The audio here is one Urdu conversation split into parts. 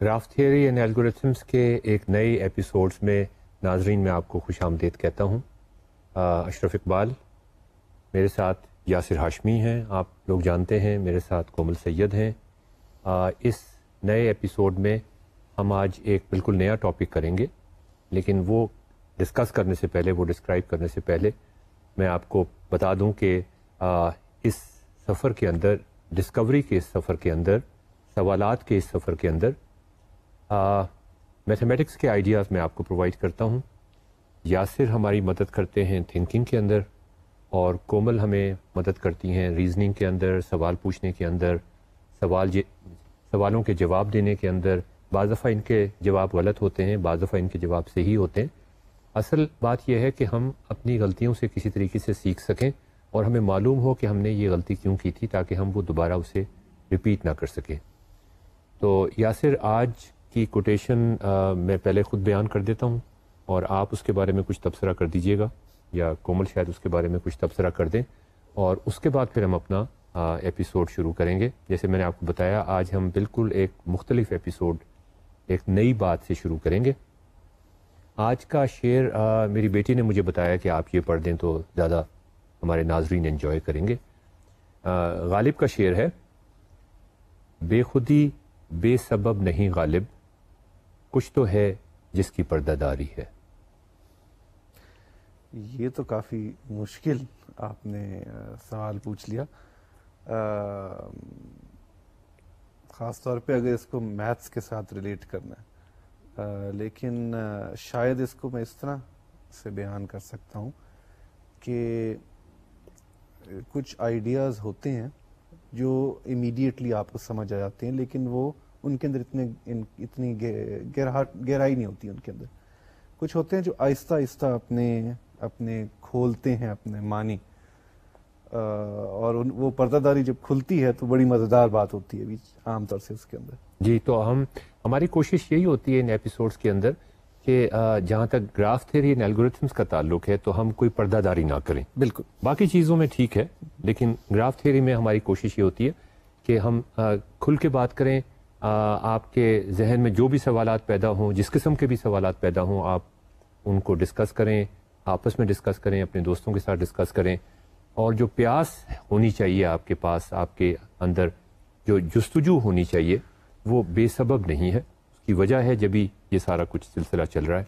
گراف تھیوری اینڈ الگورتھمس کے ایک نئے ایپیسوڈز میں ناظرین میں آپ کو خوش آمدید کہتا ہوں. اشرف اقبال میرے ساتھ، یاسر ہاشمی ہیں، آپ لوگ جانتے ہیں، میرے ساتھ کومل سید ہیں. اس نئے ایپیسوڈ میں ہم آج ایک بالکل نیا ٹاپک کریں گے، لیکن وہ ڈسکس کرنے سے پہلے، وہ ڈسکرائب کرنے سے پہلے میں آپ کو بتا دوں کہ اس سفر کے اندر، ڈسکوری کے اس سفر کے اندر، سوالات کے اس سفر کے اندر میتھمیٹکس کے آئیڈیاز میں آپ کو پرووائڈ کرتا ہوں. یاسر ہماری مدد کرتے ہیں تھنکنگ کے اندر، اور کومل ہمیں مدد کرتی ہیں ریزننگ کے اندر، سوال پوچھنے کے اندر، سوالوں کے جواب دینے کے اندر. بعض دفعہ ان کے جواب غلط ہوتے ہیں، بعض دفعہ ان کے جواب صحیح ہوتے ہیں. اصل بات یہ ہے کہ ہم اپنی غلطیوں سے کسی طریقے سے سیکھ سکیں اور ہمیں معلوم ہو کہ ہم نے یہ غلطی کیوں کی تھی، تاکہ ہم وہ دوبارہ اسے ریپیٹ نہ کر سکیں. تو یاسر، آج کی کوٹیشن میں پہلے خود بیان کر دیتا ہوں اور آپ اس کے بارے میں کچھ تبصرہ کر دیجیے گا، یا کومل شاید اس کے بارے میں کچھ تبصرہ کر دیں، اور اس کے بعد پھر ہم اپنا ایپیسوڈ شروع کریں گے. جیسے میں نے آپ کو بتایا، آج ہم بالکل ایک مختلف ایپیسوڈ، ایک نئی بات سے شروع کریں گے. آج کا شعر میری بیٹی نے مجھے بتایا کہ آپ یہ پڑھ دیں تو زیادہ ہمارے ناظرین انجوائے کریں گے. غالب کا شعر ہے: بے خودی بے سبب نہیں غالب، کچھ تو ہے جس کی پردہ داری ہے. یہ تو کافی مشکل آپ نے سوال پوچھ لیا، خاص طور پہ اگر اس کو میتھس کے ساتھ ریلیٹ کرنا ہے. لیکن شاید اس کو میں اس طرح سے بیان کر سکتا ہوں کہ کچھ آئیڈیاز ہوتے ہیں جو امیڈیٹلی آپ کو سمجھ آ جاتے ہیں، لیکن وہ ان کے اندر اتنی گہرائی نہیں ہوتی ان کے اندر. کچھ ہوتے ہیں جو آہستہ آہستہ اپنے کھولتے ہیں اپنے معنی، اور وہ پردہ داری جب کھلتی ہے تو بڑی مزیدار بات ہوتی ہے عام طور سے اس کے اندر. جی، تو ہماری کوشش یہی ہوتی ہے ان ایپیسوڈز کے اندر کہ جہاں تک گراف تھیوری اینڈ الگورتھمس کا تعلق ہے تو ہم کوئی پردہ داری نہ کریں. بالکل، باقی چیزوں میں ٹھیک ہے، لیکن گراف تھیوری میں ہماری کوشش یہ ہوتی ہے کہ ہم کھل کے بات کریں. آپ کے ذہن میں جو بھی سوالات پیدا ہوں، جس قسم کے بھی سوالات پیدا ہوں، آپ ان کو ڈسکس کریں، آپس میں ڈسکس کریں، اپنے دوستوں کے ساتھ ڈسکس کریں. اور جو پیاس ہونی چاہیے آپ کے پاس، آپ کے اندر جو جستجو ہونی چاہیے، وہ بے سبب نہیں ہے. اس کی وجہ ہے جبھی یہ سارا کچھ سلسلہ چل رہا ہے.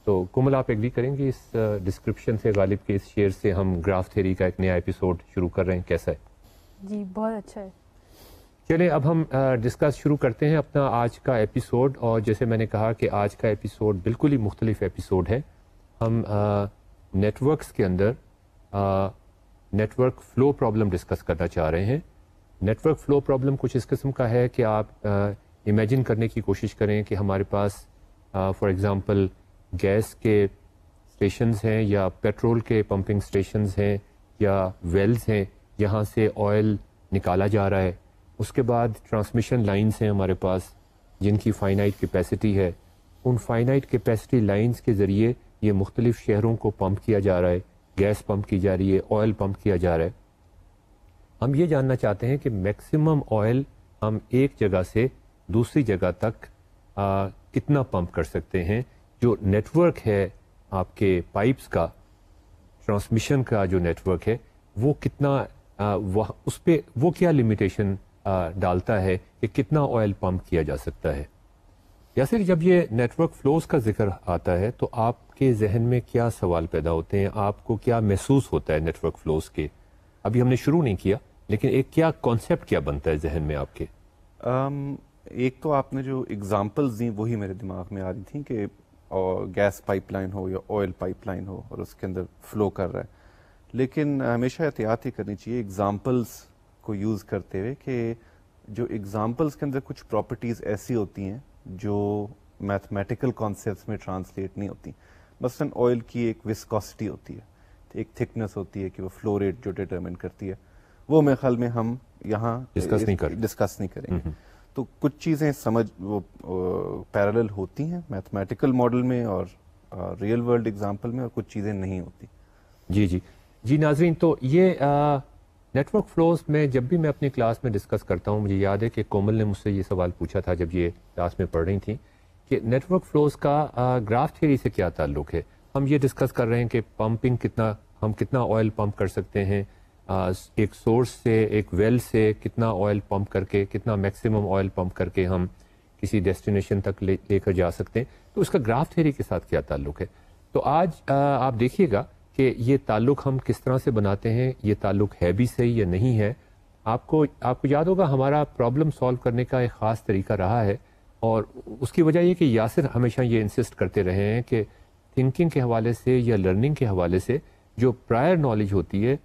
تو کومل، آپ ایگری کریں گے اس ڈسکرپشن سے، غالب کے اس شعر سے ہم گراف تھیوری کا ایک نیا ایپیسوڈ شروع کر رہے ہیں؟ کیسا ہے؟ جی، بہت اچھا ہے. چلیں اب ہم ڈسکس شروع کرتے ہیں اپنا آج کا ایپیسوڈ. اور جیسے میں نے کہا کہ آج کا ایپیسوڈ بالکل ہی مختلف ایپیسوڈ ہے. ہم نیٹ ورکس کے اندر network flow problem discuss کرنا چاہ رہے ہیں. نیٹ ورک فلو پرابلم کچھ اس قسم کا ہے کہ آپ امیجن کرنے کی کوشش کریں کہ ہمارے پاس فار ایگزامپل گیس کے اسٹیشنز ہیں، یا پیٹرول کے پمپنگ اسٹیشنز ہیں، یا ویلز ہیں، یہاں سے آئل نکالا جا رہا ہے. اس کے بعد ٹرانسمیشن لائنز ہیں ہمارے پاس جن کی فائنائٹ کیپیسٹی ہے. ان فائنائٹ کیپیسٹی لائنز کے ذریعے یہ مختلف شہروں کو پمپ کیا جا رہا ہے، گیس پمپ کی جا رہی ہے، آئل پمپ کیا جا رہا ہے. ہم یہ جاننا چاہتے ہیں کہ میکسیمم آئل ہم ایک جگہ سے دوسری جگہ تک کتنا پمپ کر سکتے ہیں. جو نیٹ ورک ہے آپ کے پائپس کا، ٹرانسمیشن کا جو نیٹ ورک ہے، وہ کتنا اس پہ وہ کیا لمیٹیشن ڈالتا ہے کہ کتنا آئل پمپ کیا جا سکتا ہے. یا پھر جب یہ نیٹ ورک فلوز کا ذکر آتا ہے تو آپ کے ذہن میں کیا سوال پیدا ہوتے ہیں؟ آپ کو کیا محسوس ہوتا ہے نیٹ ورک فلوز کے؟ ابھی ہم نے شروع نہیں کیا، لیکن ایک کیا کانسیپٹ کیا بنتا ہے ذہن میں آپ کے؟ ایک تو آپ نے جو اگزامپلز دیں وہی میرے دماغ میں آ رہی تھیں کہ گیس پائپ لائن ہو یا آئل پائپ لائن ہو اور اس کے اندر فلو کر رہا ہے. لیکن ہمیشہ احتیاط ہی کرنی چاہیے. اگزامپلز کو یوز کرتے ہوئے کہ جو ایگزامپلس کے اندر کچھ پراپرٹیز ایسی ہوتی ہیں جو میتھمیٹیکل کانسیپٹس میں ٹرانسلیٹ نہیں ہوتی. مثلاً آئل کی ایک وسکوسٹی ہوتی ہے, ایک تھکنس ہوتی ہے کہ وہ فلو ریٹ جو ڈیٹرمن کرتی ہے, وہ میرے خیال میں ہم یہاں ڈسکس نہیں کریں گے. تو کچھ چیزیں سمجھ وہ پیرالل ہوتی ہیں میتھمیٹیکل ماڈل میں اور ریئل ورلڈ ایگزامپل میں, اور کچھ چیزیں نہیں ہوتی. جی ناظرین, تو یہ نیٹ ورک فلوز میں جب بھی میں اپنی کلاس میں ڈسکس کرتا ہوں, مجھے یاد ہے کہ کومل نے مجھ سے یہ سوال پوچھا تھا جب یہ کلاس میں پڑھ رہی تھیں کہ نیٹ ورک فلوز کا گراف تھیوری سے کیا تعلق ہے. ہم یہ ڈسکس کر رہے ہیں کہ پمپنگ ہم کتنا آئل پمپ کر سکتے ہیں, ایک سورس سے, ایک ویل سے کتنا آئل پمپ کر کے, کتنا میکسیمم آئل پمپ کر کے ہم کسی ڈیسٹینیشن تک لے کر جا سکتے ہیں. تو اس کا گراف تھیوری کے ساتھ کیا تعلق ہے. تو آج آپ دیکھیے گا کہ یہ تعلق ہم کس طرح سے بناتے ہیں, یہ تعلق ہے بھی صحیح یا نہیں ہے. آپ کو یاد ہوگا ہمارا پرابلم سالو کرنے کا ایک خاص طریقہ رہا ہے, اور اس کی وجہ یہ کہ یاسر ہمیشہ یہ انسسٹ کرتے رہے ہیں کہ تھنکنگ کے حوالے سے یا لرننگ کے حوالے سے جو پرائر نالج ہوتی ہے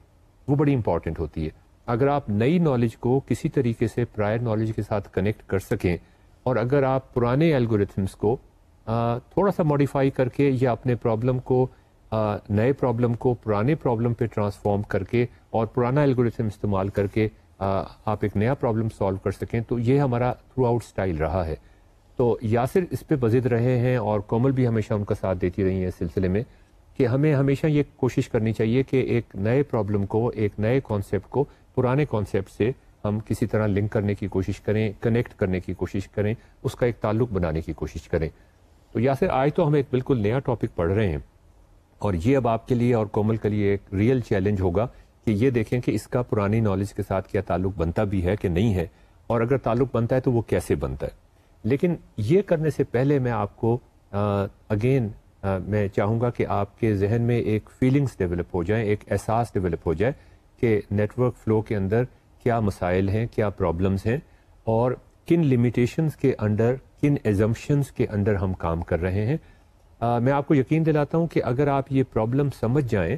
وہ بڑی امپورٹنٹ ہوتی ہے. اگر آپ نئی نالج کو کسی طریقے سے پرائر نالج کے ساتھ کنیکٹ کر سکیں, اور اگر آپ پرانے الگوریتھمس کو تھوڑا سا ماڈیفائی کر کے یا اپنے پرابلم کو نئے پرابلم کو پرانے پرابلم پہ ٹرانسفارم کر کے اور پرانا الگوریتھم استعمال کر کے آپ ایک نیا پرابلم سالو کر سکیں, تو یہ ہمارا تھرو آؤٹ اسٹائل رہا ہے. تو یاسر اس پہ بزد رہے ہیں اور کومل بھی ہمیشہ ان کا ساتھ دیتی رہی ہیں اس سلسلے میں کہ ہمیں ہمیشہ یہ کوشش کرنی چاہیے کہ ایک نئے پرابلم کو, ایک نئے کانسیپٹ کو پرانے کانسیپٹ سے ہم کسی طرح لنک کرنے کی کوشش کریں, کنیکٹ کرنے کی کوشش کریں, اس کا ایک تعلق بنانے کی کوشش کریں. تو یاسر آج تو ہم ایک بالکل نیا ٹاپک پڑھ رہے ہیں, اور یہ اب آپ کے لیے اور کومل کے لیے ایک ریئل چیلنج ہوگا کہ یہ دیکھیں کہ اس کا پرانی نالج کے ساتھ کیا تعلق بنتا بھی ہے کہ نہیں ہے, اور اگر تعلق بنتا ہے تو وہ کیسے بنتا ہے. لیکن یہ کرنے سے پہلے میں آپ کو میں چاہوں گا کہ آپ کے ذہن میں ایک فیلنگز ڈیولپ ہو جائیں, ایک احساس ڈیولپ ہو جائے کہ نیٹ ورک فلو کے اندر کیا مسائل ہیں, کیا پرابلمز ہیں, اور کن لمیٹیشنز کے انڈر, کن ایزمپشنز کے انڈر ہم کام کر رہے ہیں. میں آپ کو یقین دلاتا ہوں کہ اگر آپ یہ پرابلم سمجھ جائیں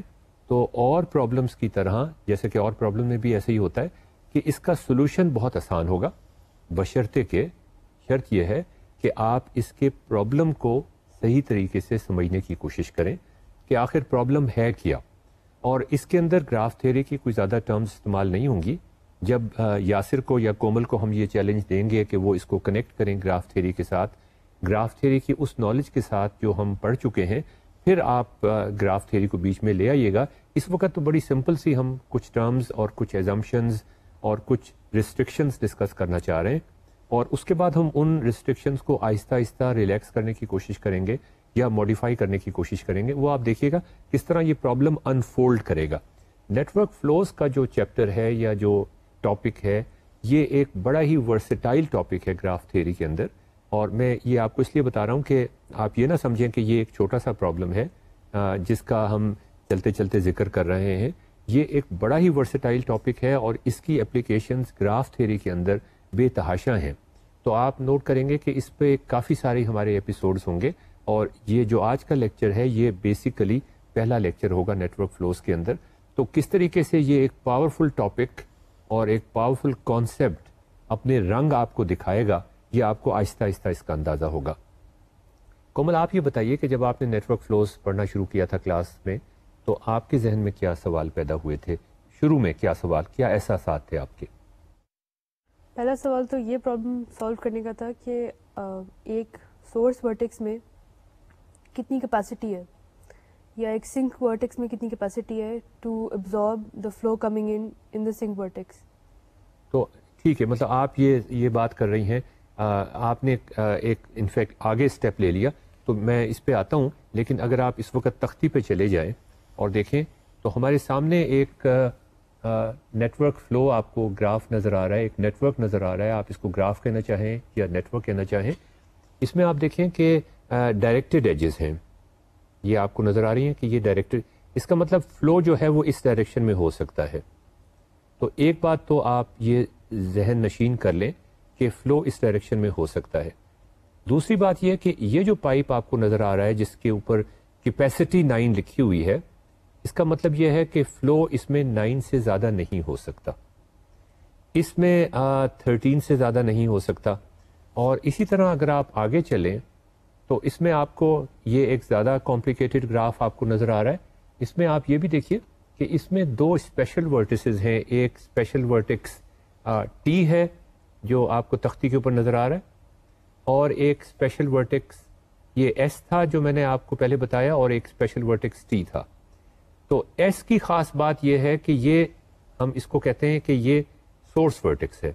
تو اور پرابلمز کی طرح, جیسے کہ اور پرابلم میں بھی ایسے ہی ہوتا ہے, کہ اس کا سولوشن بہت آسان ہوگا, بشرطے کہ شرط یہ ہے کہ آپ اس کے پرابلم کو صحیح طریقے سے سمجھنے کی کوشش کریں کہ آخر پرابلم ہے کیا. اور اس کے اندر گراف تھیوری کی کوئی زیادہ ٹرمز استعمال نہیں ہوں گی. جب یاسر کو یا کومل کو ہم یہ چیلنج دیں گے کہ وہ اس کو کنیکٹ کریں گراف تھیوری کے ساتھ, گراف تھیوری کی اس نالج کے ساتھ جو ہم پڑھ چکے ہیں, پھر آپ گراف تھیوری کو بیچ میں لے آئیے گا. اس وقت تو بڑی سمپل سی ہم کچھ ٹرمز اور کچھ ایزمپشنز اور کچھ ریسٹرکشنز ڈسکس کرنا چاہ رہے ہیں, اور اس کے بعد ہم ان ریسٹرکشنز کو آہستہ آہستہ ریلیکس کرنے کی کوشش کریں گے یا ماڈیفائی کرنے کی کوشش کریں گے. وہ آپ دیکھیے گا کس طرح یہ پرابلم انفولڈ کرے گا. نیٹ ورک فلوز کا جو چیپٹر ہے یا جو ٹاپک ہے, یہ ایک بڑا ہی ورسٹائل ٹاپک ہے گراف تھیوری کے اندر, اور میں یہ آپ کو اس لیے بتا رہا ہوں کہ آپ یہ نہ سمجھیں کہ یہ ایک چھوٹا سا پرابلم ہے جس کا ہم چلتے چلتے ذکر کر رہے ہیں. یہ ایک بڑا ہی ورسٹائل ٹاپک ہے اور اس کی اپلیکیشنز گراف تھیوری کے اندر بے تحاشا ہیں. تو آپ نوٹ کریں گے کہ اس پہ کافی سارے ہمارے ایپیسوڈز ہوں گے, اور یہ جو آج کا لیکچر ہے یہ بیسیکلی پہلا لیکچر ہوگا نیٹ ورک فلوز کے اندر. تو کس طریقے سے یہ ایک پاورفل ٹاپک اور ایک پاورفل کانسیپٹ اپنے رنگ آپ کو دکھائے گا, یہ آپ کو آہستہ آہستہ اس کا اندازہ ہوگا. کومل, آپ یہ بتائیے کہ جب آپ نے نیٹ ورک فلوز پڑھنا شروع کیا تھا کلاس میں, تو آپ کے ذہن میں کیا سوال پیدا ہوئے تھے شروع میں, کیا سوال, کیا احساسات تھے آپ کے؟ پہلا سوال تو یہ پرابلم سالو کرنے کا تھا کہ ایک سورس ورٹیکس میں کتنی کیپیسٹی ہے, یا ایک سنک ورٹیکس میں کتنی کیپیسٹی ہے to absorb the flow coming in the sink vertex. تو ٹھیک ہے, مطلب آپ یہ بات کر رہی ہیں, آپ نے ایک انفیکٹ آگے اسٹیپ لے لیا, تو میں اس پہ آتا ہوں. لیکن اگر آپ اس وقت تختی پہ چلے جائیں اور دیکھیں تو ہمارے سامنے ایک نیٹ ورک فلو آپ کو گراف نظر آ رہا ہے, ایک نیٹ ورک نظر آ رہا ہے. آپ اس کو گراف کہنا چاہیں یا نیٹ ورک کہنا چاہیں. اس میں آپ دیکھیں کہ ڈائریکٹڈ ایجز ہیں, یہ آپ کو نظر آ رہی ہیں کہ یہ ڈائریکٹڈ, اس کا مطلب فلو جو ہے وہ اس ڈائریکشن میں ہو سکتا ہے. تو ایک بات تو آپ یہ ذہن نشین کر لیں کہ فلو اس ڈائریکشن میں ہو سکتا ہے. دوسری بات یہ کہ یہ جو پائپ آپ کو نظر آ رہا ہے جس کے اوپر کیپیسٹی 9 لکھی ہوئی ہے, اس کا مطلب یہ ہے کہ فلو اس میں 9 سے زیادہ نہیں ہو سکتا. اس میں 13 سے زیادہ نہیں ہو سکتا. اور اسی طرح اگر آپ آگے چلیں تو اس میں آپ کو یہ ایک زیادہ کمپلیکیٹڈ گراف آپ کو نظر آ رہا ہے. اس میں آپ یہ بھی دیکھیے کہ اس میں 2 اسپیشل ورٹیسز ہیں. ایک اسپیشل ورٹیکس ٹی ہے جو آپ کو تختی کے اوپر نظر آ رہا ہے, اور ایک اسپیشل ورٹیکس یہ ایس تھا جو میں نے آپ کو پہلے بتایا, اور ایک اسپیشل ورٹیکس ٹی تھا. تو ایس کی خاص بات یہ ہے کہ یہ ہم اس کو کہتے ہیں کہ یہ سورس ورٹیکس ہے.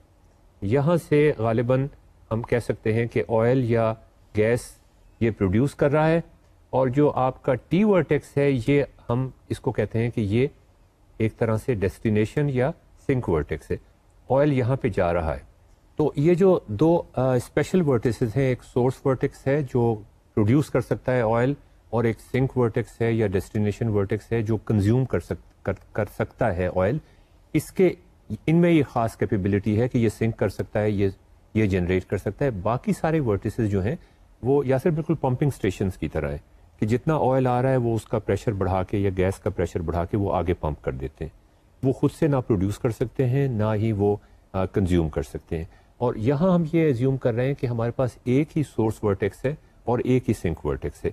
یہاں سے غالباً ہم کہہ سکتے ہیں کہ آئل یا گیس یہ پروڈیوس کر رہا ہے, اور جو آپ کا ٹی ورٹیکس ہے یہ ہم اس کو کہتے ہیں کہ یہ ایک طرح سے ڈیسٹینیشن یا سنک ورٹیکس ہے. آئل یہاں پہ جا رہا ہے. تو یہ جو 2 اسپیشل ورٹیسز ہیں, ایک سورس ورٹیکس ہے جو پروڈیوس کر سکتا ہے آئل, اور ایک سنک ورٹیکس ہے یا ڈیسٹینیشن ورٹیکس ہے جو کنزیوم کر سکتا ہے آئل. اس کے ان میں یہ خاص کیپیبلٹی ہے کہ یہ سنک کر سکتا ہے, یہ جنریٹ کر سکتا ہے. باقی سارے ورٹیسز جو ہیں وہ یا پھر بالکل پمپنگ اسٹیشنز کی طرح ہے کہ جتنا آئل آ رہا ہے وہ اس کا پریشر بڑھا کے یا گیس کا پریشر بڑھا کے وہ آگے پمپ کر دیتے ہیں. وہ خود سے نہ پروڈیوس کر سکتے ہیں نہ ہی وہ کنزیوم کر سکتے ہیں. اور یہاں ہم یہ ایزیوم کر رہے ہیں کہ ہمارے پاس ایک ہی سورس ورٹیکس ہے اور ایک ہی سنک ورٹیکس ہے.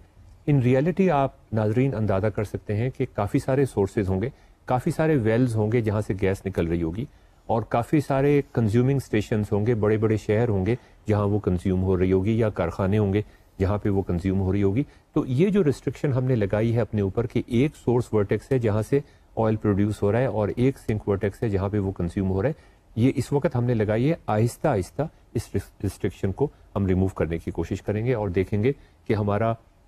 ان ریئلٹی آپ ناظرین اندازہ کر سکتے ہیں کہ کافی سارے سورسز ہوں گے, کافی سارے ویلز ہوں گے جہاں سے گیس نکل رہی ہوگی, اور کافی سارے کنزیومنگ اسٹیشنز ہوں گے, بڑے بڑے شہر ہوں گے جہاں وہ کنزیوم ہو رہی ہوگی, یا کارخانے ہوں گے جہاں پہ وہ کنزیوم ہو رہی ہوگی. تو یہ جو ریسٹرکشن ہم نے لگائی ہے اپنے اوپر کہ ایک سورس ورٹیکس ہے جہاں سے آئل پروڈیوس ہو رہا ہے, اور ایک سنک ورٹیکس ہے جہاں پہ وہ کنزیوم ہو رہا ہے, یہ اس وقت ہم نے لگائی ہے. آہستہ آہستہ اس ریسٹرکشن کو ہم ریموو کرنے کی کوشش کریں گے, اور دیکھیں گے کہ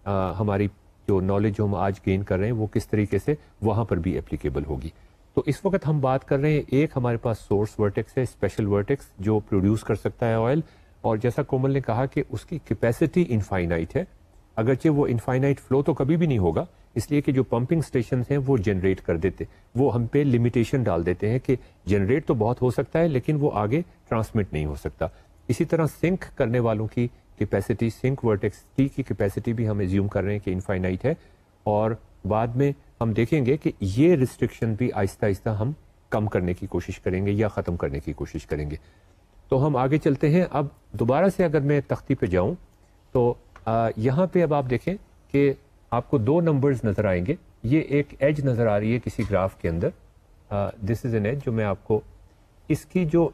ہماری جو نالج جو ہم آج گین کر رہے ہیں وہ کس طریقے سے وہاں پر بھی اپلیکیبل ہوگی. تو اس وقت ہم بات کر رہے ہیں, ایک ہمارے پاس سورس ورٹیکس ہے, اسپیشل ورٹیکس جو پروڈیوس کر سکتا ہے آئل, اور جیسا کومل نے کہا کہ اس کی کیپیسٹی انفائنائٹ ہے. اگرچہ وہ انفائنائٹ فلو تو کبھی بھی نہیں ہوگا, اس لیے کہ جو پمپنگ اسٹیشنز ہیں وہ جنریٹ کر دیتے, وہ ہم پہ لمیٹیشن ڈال دیتے ہیں کہ جنریٹ تو بہت ہو سکتا ہے لیکن وہ آگے ٹرانسمٹ نہیں ہو سکتا. اسی طرح سنک کرنے والوں کی کیپیسٹی, سنک ورٹیکس ٹی کی کیپیسٹی بھی ہم ایزیوم کر رہے ہیں کہ انفائنائٹ ہے, اور بعد میں ہم دیکھیں گے کہ یہ ریسٹرکشن بھی آہستہ آہستہ ہم کم کرنے کی کوشش کریں گے یا ختم کرنے کی کوشش کریں گے. تو ہم آگے چلتے ہیں. اب دوبارہ سے اگر میں تختی پہ جاؤں تو یہاں پہ اب آپ دیکھیں کہ آپ کو 2 نمبرز نظر آئیں گے. یہ ایک ایج نظر آ رہی ہے کسی گراف کے اندر, دس از این ایج جو میں آپ کو, اس کی جو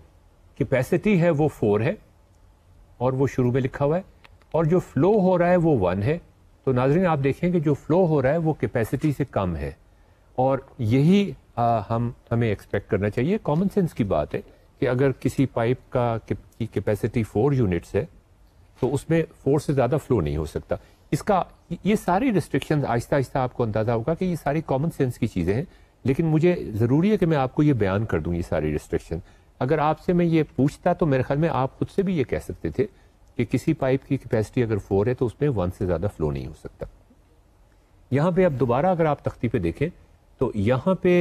کیپیسٹی ہے وہ 4 ہے اور وہ شروع میں لکھا ہوا ہے, اور جو فلو ہو رہا ہے وہ 1 ہے. تو ناظرین آپ دیکھیں کہ جو فلو ہو رہا ہے وہ کیپیسٹی سے کم ہے, اور یہی ہمیں ایکسپیکٹ کرنا چاہیے. کامن سینس کی بات ہے کہ اگر کسی پائپ کی کیپیسٹی 4 یونٹس ہے تو اس میں 4 سے زیادہ فلو نہیں ہو سکتا. اس کا یہ ساری ریسٹرکشن آہستہ آہستہ آپ کو اندازہ ہوگا کہ یہ ساری کامن سینس کی چیزیں ہیں, لیکن مجھے ضروری ہے کہ میں آپ کو یہ بیان کر دوں یہ ساری ریسٹرکشن. اگر آپ سے میں یہ پوچھتا تو میرے خیال میں آپ خود سے بھی یہ کہہ سکتے تھے کہ کسی پائپ کی کیپیسٹی اگر 4 ہے تو اس میں 1 سے زیادہ فلو نہیں ہو سکتا. یہاں پہ اب دوبارہ اگر آپ تختی پہ دیکھیں تو یہاں پہ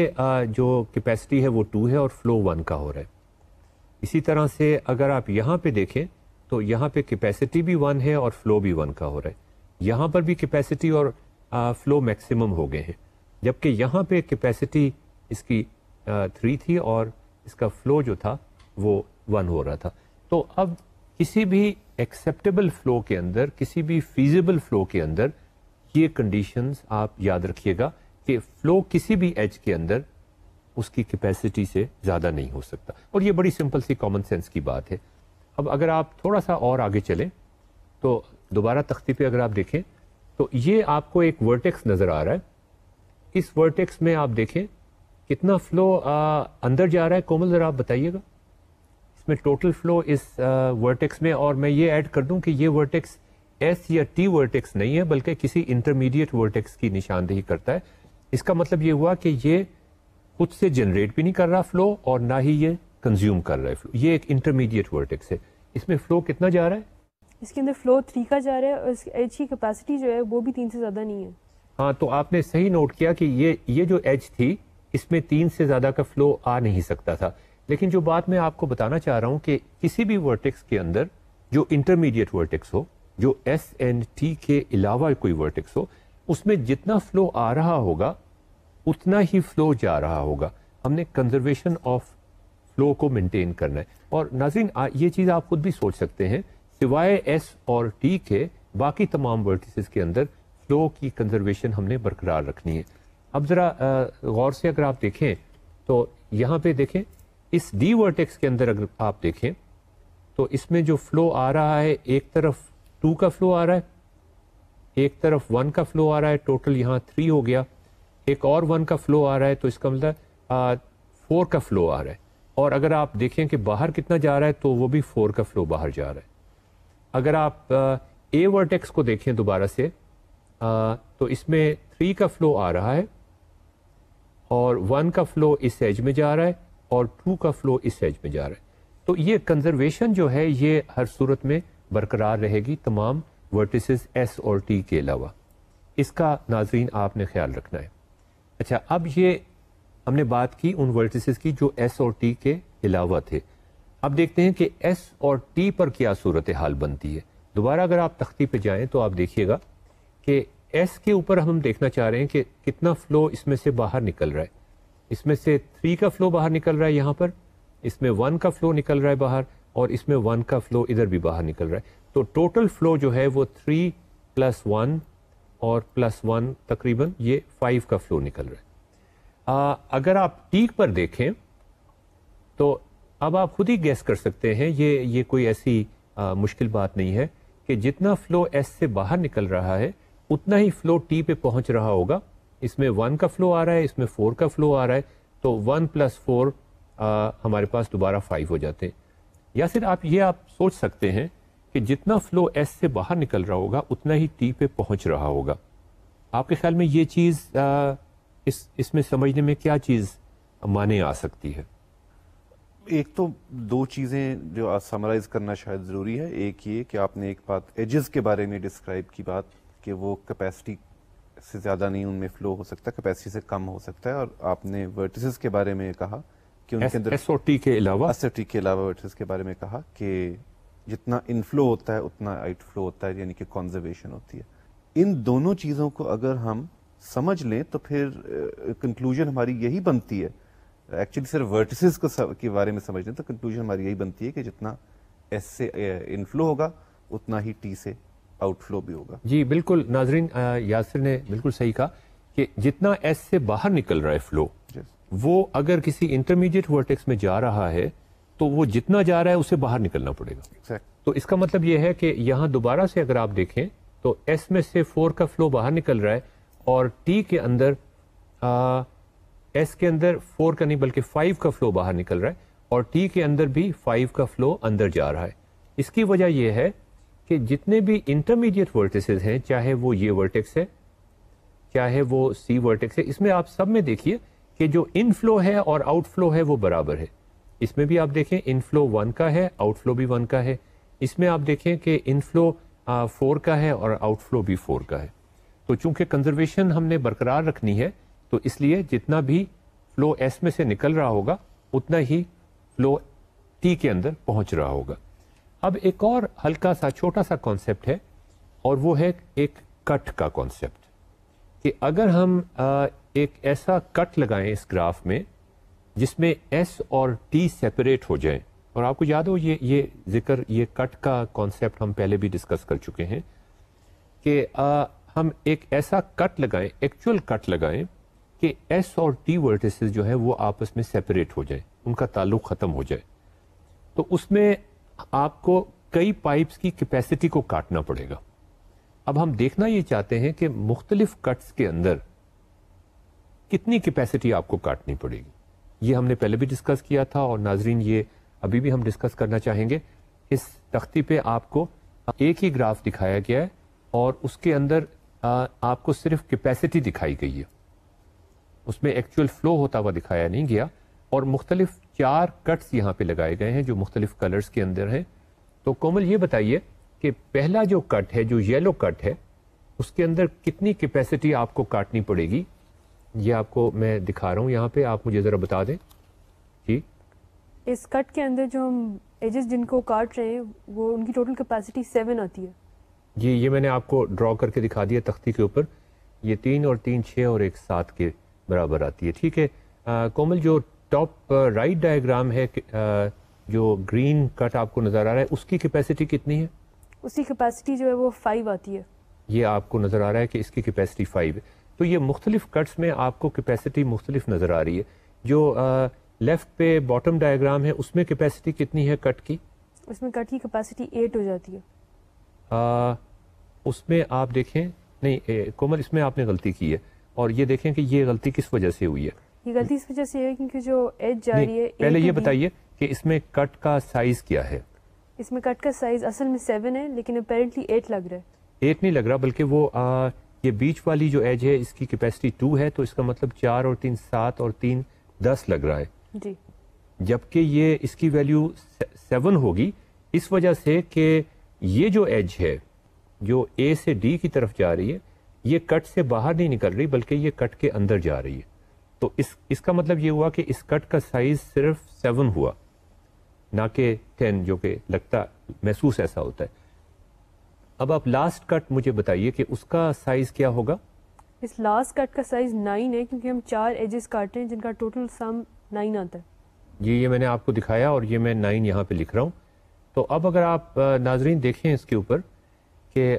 جو کیپیسٹی ہے وہ 2 ہے اور فلو 1 کا ہو رہا ہے. اسی طرح سے اگر آپ یہاں پہ دیکھیں تو یہاں پہ کیپیسٹی بھی 1 ہے اور فلو بھی 1 کا ہو رہا ہے. یہاں پر بھی کیپیسٹی اور فلو میکسیمم ہو گئے ہیں, جبکہ یہاں پہ کیپیسٹی اس کی 3 تھی اور اس کا فلو جو تھا وہ 1 ہو رہا تھا. تو اب کسی بھی ایکسیپٹیبل فلو کے اندر, کسی بھی فیزیبل فلو کے اندر یہ کنڈیشنز آپ یاد رکھیے گا کہ فلو کسی بھی ایج کے اندر اس کی کیپیسٹی سے زیادہ نہیں ہو سکتا. اور یہ بڑی سمپل سی کامن سینس کی بات ہے. اب اگر آپ تھوڑا سا اور آگے چلیں تو دوبارہ تختی پہ اگر آپ دیکھیں تو یہ آپ کو ایک ورٹیکس نظر آ رہا ہے. اس ورٹیکس میں آپ دیکھیں کتنا فلو اندر جا رہا ہے. کومل ذرا آپ بتائیے گا اس میں ٹوٹل فلو اس ورٹیکس میں. اور میں یہ ایڈ کر دوں کہ یہ ورٹیکس ایس یا ٹی ورٹیکس نہیں ہے بلکہ کسی انٹرمیڈیٹ ورٹیکس کی نشاندہی کرتا ہے. اس کا مطلب یہ ہوا کہ یہ خود سے جنریٹ بھی نہیں کر رہا فلو اور نہ ہی یہ کنزیوم کر رہا ہے فلو. یہ ایک انٹرمیڈیٹ ورٹیکس ہے. اس میں فلو کتنا جا رہا ہے؟ اس کے اندر فلو 3 کا جا رہا ہے, اور اس ایج کی کیپیسٹی جو ہے وہ بھی 3 سے زیادہ نہیں ہے. ہاں, تو آپ نے صحیح نوٹ کیا کہ یہ جو ایج تھی اس میں 3 سے زیادہ کا فلو آ نہیں سکتا تھا. لیکن جو بات میں آپ کو بتانا چاہ رہا ہوں کہ کسی بھی ورٹیکس کے اندر جو انٹرمیڈیٹ ورٹیکس ہو, جو ایس اینڈ ٹی کے علاوہ کوئی ورٹیکس ہو, اس میں جتنا فلو آ رہا ہوگا اتنا ہی فلو جا رہا ہوگا. ہم نے کنزرویشن آف فلو کو مینٹین کرنا ہے. اور ناظرین یہ چیز آپ خود بھی سوچ سکتے ہیں, سوائے ایس اور ٹی کے باقی تمام ورٹیسز کے اندر فلو کی کنزرویشن ہم نے برقرار رکھنی ہے. اب ذرا غور سے اگر آپ دیکھیں تو یہاں پہ دیکھیں اس ڈی ورٹیکس کے اندر اگر آپ دیکھیں تو اس میں جو فلو آ رہا ہے, ایک طرف 2 کا فلو آ رہا ہے, ایک طرف 1 کا فلو آ رہا ہے, ٹوٹل یہاں 3 ہو گیا, ایک اور 1 کا فلو آ رہا ہے, تو اس کا مطلب 4 کا فلو آ رہا ہے. اور اگر آپ دیکھیں کہ باہر کتنا جا رہا ہے تو وہ بھی 4 کا فلو باہر جا رہا ہے. اگر آپ اے ورٹیکس کو دیکھیں دوبارہ سے تو اس میں 3 کا فلو آ رہا ہے اور 1 کا فلو اس ایج میں جا رہا ہے اور 2 کا فلو اس ایج میں جا رہا ہے. تو یہ کنزرویشن جو ہے یہ ہر صورت میں برقرار رہے گی تمام ورٹیسز ایس اور ٹی کے علاوہ. اس کا ناظرین آپ نے خیال رکھنا ہے. اچھا, اب یہ ہم نے بات کی ان ورٹیسز کی جو ایس اور ٹی کے علاوہ تھے. اب دیکھتے ہیں کہ ایس اور ٹی پر کیا صورتحال بنتی ہے. دوبارہ اگر آپ تختی پہ جائیں تو آپ دیکھیے گا کہ ایس کے اوپر ہم دیکھنا چاہ رہے ہیں کہ کتنا فلو اس میں سے باہر نکل رہا ہے. اس میں سے 3 کا فلو باہر نکل رہا ہے یہاں پر, اس میں 1 کا فلو نکل رہا ہے باہر, اور اس میں 1 کا فلو ادھر بھی باہر نکل رہا ہے. تو ٹوٹل فلو جو ہے وہ 3 + 1 اور +1 تقریباً یہ 5 کا فلو نکل رہا ہے. اگر آپ ٹی پر دیکھیں تو اب آپ خود ہی گیس کر سکتے ہیں, یہ کوئی ایسی مشکل بات نہیں ہے کہ جتنا فلو ایس سے باہر نکل رہا ہے اتنا ہی فلو ٹی پہ پہنچ رہا ہوگا. اس میں 1 کا فلو آ رہا ہے, اس میں 4 کا فلو آ رہا ہے, تو 1 + 4 ہمارے پاس دوبارہ 5 ہو جاتے ہیں. یا پھر آپ سوچ سکتے ہیں کہ جتنا فلو ایس سے باہر نکل رہا ہوگا اتنا ہی ٹی پہ پہنچ رہا ہوگا. آپ کے خیال میں یہ چیز اس میں سمجھنے میں کیا چیز مانے آ سکتی ہے؟ ایک تو 2 چیزیں جو سمرائز کرنا شاید ضروری ہے. ایک یہ کہ آپ نے ایک بات ایجز کے بارے میں ڈسکرائب کی بات کہ وہ کیپیسٹی سے زیادہ نہیں ان میں فلو ہو سکتا, کیپیسٹی سے کم ہو سکتا ہے. اور آپ نے ورٹیسز کے بارے میں کہا کہ ان کے اندر ایس اور ٹی کے علاوہ ٹی کے علاوہ ورٹیسز کے بارے میں کہا کہ جتنا انفلو ہوتا ہے اتنا آؤٹ فلو ہوتا ہے, یعنی کہ کنزرویشن ہوتی ہے. ان دونوں چیزوں کو اگر ہم سمجھ لیں تو پھر کنکلوژن ہماری یہی بنتی ہے. ایکچولی صرف ورٹیسز کے بارے میں سمجھ لیں تو کنکلوژن ہماری یہی بنتی ہے کہ جتنا ایس سے انفلو ہوگا اتنا ہی ٹی سے آؤٹ فلو بھی ہوگا. جی بالکل ناظرین, یاسر نے بالکل صحیح کہا کہ جتنا ایس سے باہر نکل رہا ہے فلو, وہ اگر کسی انٹرمیڈیٹ ورٹیکس میں جا رہا ہے تو وہ جتنا جا رہا ہے اسے باہر نکلنا پڑے گا. تو اس کا مطلب یہ ہے کہ یہاں دوبارہ سے اگر آپ دیکھیں تو ایس میں سے 4 کا فلو باہر نکل رہا ہے اور ٹی کے اندر ایس کے اندر 4 کا نہیں بلکہ 5 کا فلو باہر نکل رہا ہے اور ٹی کے اندر بھی 5 کا فلو اندر جا رہا ہے. اس کی وجہ یہ ہے کہ جتنے بھی انٹرمیڈیٹ ورٹیسز ہیں, چاہے وہ یہ ورٹیکس ہے چاہے وہ سی ورٹیکس ہے, اس میں آپ سب میں دیکھیے کہ جو ان فلو ہے اور آؤٹ فلو ہے وہ برابر ہے. اس میں بھی آپ دیکھیں ان فلو 1 کا ہے, آؤٹ فلو بھی 1 کا ہے. اس میں آپ دیکھیں کہ ان فلو 4 کا ہے اور آؤٹ فلو بھی 4 کا ہے. تو چونکہ کنزرویشن ہم نے برقرار رکھنی ہے تو اس لیے جتنا بھی فلو ایس میں سے نکل رہا ہوگا اتنا ہی فلو ٹی کے اندر پہنچ رہا ہوگا. اب ایک اور ہلکا سا چھوٹا سا کانسیپٹ ہے اور وہ ہے ایک کٹ کا کانسیپٹ, کہ اگر ہم ایک ایسا کٹ لگائیں اس گراف میں جس میں ایس اور ٹی سیپریٹ ہو جائیں, اور آپ کو یاد ہو یہ ذکر یہ کٹ کا کانسیپٹ ہم پہلے بھی ڈسکس کر چکے ہیں کہ ہم ایک ایسا کٹ لگائیں, ایکچوئل کٹ لگائیں کہ ایس اور ٹی ورٹیسز جو ہے وہ آپس میں سیپریٹ ہو جائیں, ان کا تعلق ختم ہو جائے. تو اس میں آپ کو کئی پائپس کی کیپیسٹی کو کاٹنا پڑے گا. اب ہم دیکھنا یہ چاہتے ہیں کہ مختلف کٹس کے اندر کتنی کیپیسٹی آپ کو کاٹنی پڑے گی. یہ ہم نے پہلے بھی ڈسکس کیا تھا اور ناظرین یہ ابھی بھی ہم ڈسکس کرنا چاہیں گے. اس تختی پہ آپ کو ایک ہی گراف دکھایا گیا ہے اور اس کے اندر آپ کو صرف کیپیسٹی دکھائی گئی ہے, اس میں ایکچوئل فلو ہوتا ہوا دکھایا نہیں گیا. اور مختلف 4 کٹس یہاں پہ لگائے گئے ہیں جو مختلف کلرز کے اندر ہیں. تو کومل یہ بتائیے کہ پہلا جو کٹ ہے, جو یلو کٹ ہے, اس کے اندر کتنی کیپیسٹی آپ کو کاٹنی پڑے گی؟ یہ آپ کو میں دکھا رہا ہوں یہاں پہ, آپ مجھے ذرا بتا دیں. جی اس کٹ کے اندر جو ہم ایجز جن کو کاٹ رہے ہیں وہ ان کی ٹوٹل کیپیسٹی 7 آتی ہے. جی یہ میں نے آپ کو ڈرا کر کے دکھا دیا تختی کے اوپر. یہ 3 اور 3 6 اور 1 7 کے برابر آتی ہے. ٹھیک ہے کومل, جو ٹاپ رائٹ ڈائیگرام ہے جو گرین کٹ آپ کو نظر آ رہا ہے اس کی کیپیسٹی کتنی ہے؟ اس کی کیپیسٹی جو ہے وہ 5 آتی ہے. یہ آپ کو نظر آ رہا ہے کہ اس کی کیپیسٹی 5 ہے. تو یہ مختلف کٹس میں آپ کو کیپیسٹی مختلف نظر آ رہی ہے. جو لیفٹ پہ باٹم ڈائیگرام ہے اس میں کیپیسٹی کتنی ہے کٹ کی؟ اس میں کٹ کی کیپیسٹی 8 ہو جاتی ہے. اس میں آپ دیکھیں نہیں کومل اس میں آپ نے غلطی کی ہے اور یہ دیکھیں کہ یہ غلطی کس وجہ سے ہوئی ہے. یہ غلطی اس وجہ سے ہے کیونکہ جو ایج جا رہی ہے پہلے یہ بتائیے کہ اس میں کٹ کا سائز کیا ہے؟ اس میں کٹ کا سائز اصل میں 7 ہے لیکن اپیرنٹلی 8 لگ رہا ہے. 8 نہیں لگ رہا بلکہ وہ یہ بیچ والی جو ایج ہے اس کی کیپیسٹی 2 ہے تو اس کا مطلب 4 اور 3 7 اور 3 10 لگ رہا ہے. جی جبکہ یہ اس کی ویلیو 7 ہوگی اس وجہ سے کہ یہ جو ایج ہے جو اے سے ڈی کی طرف جا رہی ہے یہ کٹ سے باہر نہیں نکل رہی بلکہ یہ کٹ کے اندر جا رہی ہے. تو اس کا مطلب یہ ہوا کہ اس کٹ کا سائز صرف 7 ہوا نہ کہ 10 جو کہ لگتا محسوس ایسا ہوتا ہے. اب آپ لاسٹ کٹ مجھے بتائیے کہ اس کا سائز کیا ہوگا؟ اس لاسٹ کٹ کا سائز 9 ہے کیونکہ ہم 4 ایجز کاٹے ہیں جن کا ٹوٹل سم 9 آتا ہے. جی یہ میں نے آپ کو دکھایا اور یہ میں 9 یہاں پہ لکھ رہا ہوں. تو اب اگر آپ ناظرین دیکھیں اس کے اوپر کہ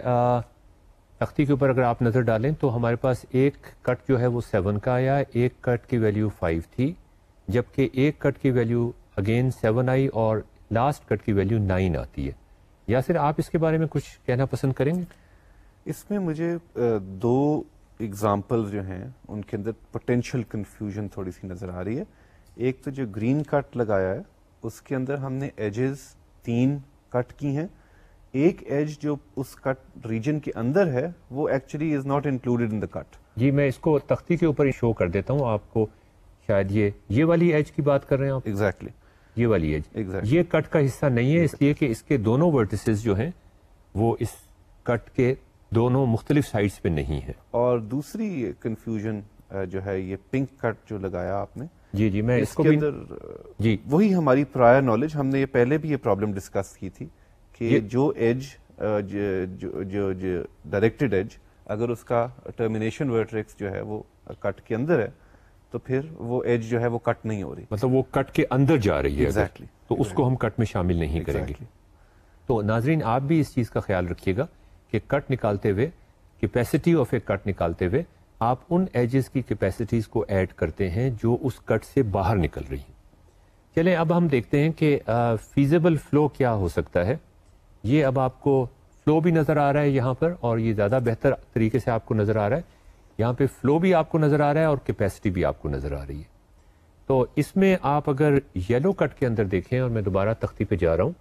تختی کے اوپر اگر آپ نظر ڈالیں تو ہمارے پاس ایک کٹ جو ہے وہ 7 کا آیا، ایک کٹ کی ویلیو 5 تھی جبکہ ایک کٹ کی ویلیو اگین 7 آئی اور لاسٹ کٹ کی ویلیو 9 آتی ہے. یاسر آپ اس کے بارے میں کچھ کہنا پسند کریں گے؟ اس میں مجھے دو ایگزامپل جو ہیں ان کے اندر پوٹینشیل کنفیوژن تھوڑی سی نظر آ رہی ہے. ایک تو جو گرین کٹ لگایا ہے اس کے اندر ہم نے ایجز 3 کٹ کی ہیں. ایک ایج جو اس کٹ ریجن کے اندر ہے وہ actually is not included in the cut. جی میں اس کو تختی کے اوپر شو کر دیتا ہوں آپ کو. شاید یہ والی ایج کی بات کر رہے ہیں آپ؟ ایگزیکٹلی یہ والی ایج exactly. یہ کٹ کا حصہ نہیں ہے اس لیے کہ اس کے دونوں ورٹیسز جو ہیں وہ اس کٹ کے دونوں مختلف سائڈز پہ نہیں ہیں. اور دوسری کنفیوژن جو ہے یہ پنک کٹ جو لگایا آپ نے جی میں اس کو کے بھی اندر جی وہی ہماری پرائر نالج ہم نے یہ پہلے بھی یہ پرابلم ڈسکس کی تھی کہ جو ایج جو ڈائریکٹڈ ایج اگر اس کا ٹرمینیشن ورٹیکس جو ہے وہ کٹ کے اندر ہے تو پھر وہ ایج جو ہے وہ کٹ نہیں ہو رہی، مطلب وہ کٹ کے اندر جا رہی ہے ایگزیکٹلی تو اس کو ہم کٹ میں شامل نہیں کریں گے. تو ناظرین آپ بھی اس چیز کا خیال رکھیے گا کہ کٹ نکالتے ہوئے کیپیسٹی آف اے کٹ نکالتے ہوئے آپ ان ایجز کی کیپیسٹیز کو ایڈ کرتے ہیں جو اس کٹ سے باہر نکل رہی ہیں. چلیں اب ہم دیکھتے ہیں کہ فیزیبل فلو کیا ہو سکتا ہے. یہ اب آپ کو فلو بھی نظر آ رہا ہے یہاں پر اور یہ زیادہ بہتر طریقے سے آپ کو نظر آ رہا ہے. یہاں پہ فلو بھی آپ کو نظر آ رہا ہے اور کیپیسٹی بھی آپ کو نظر آ رہی ہے. تو اس میں آپ اگر یلو کٹ کے اندر دیکھیں اور میں دوبارہ تختی پہ جا رہا ہوں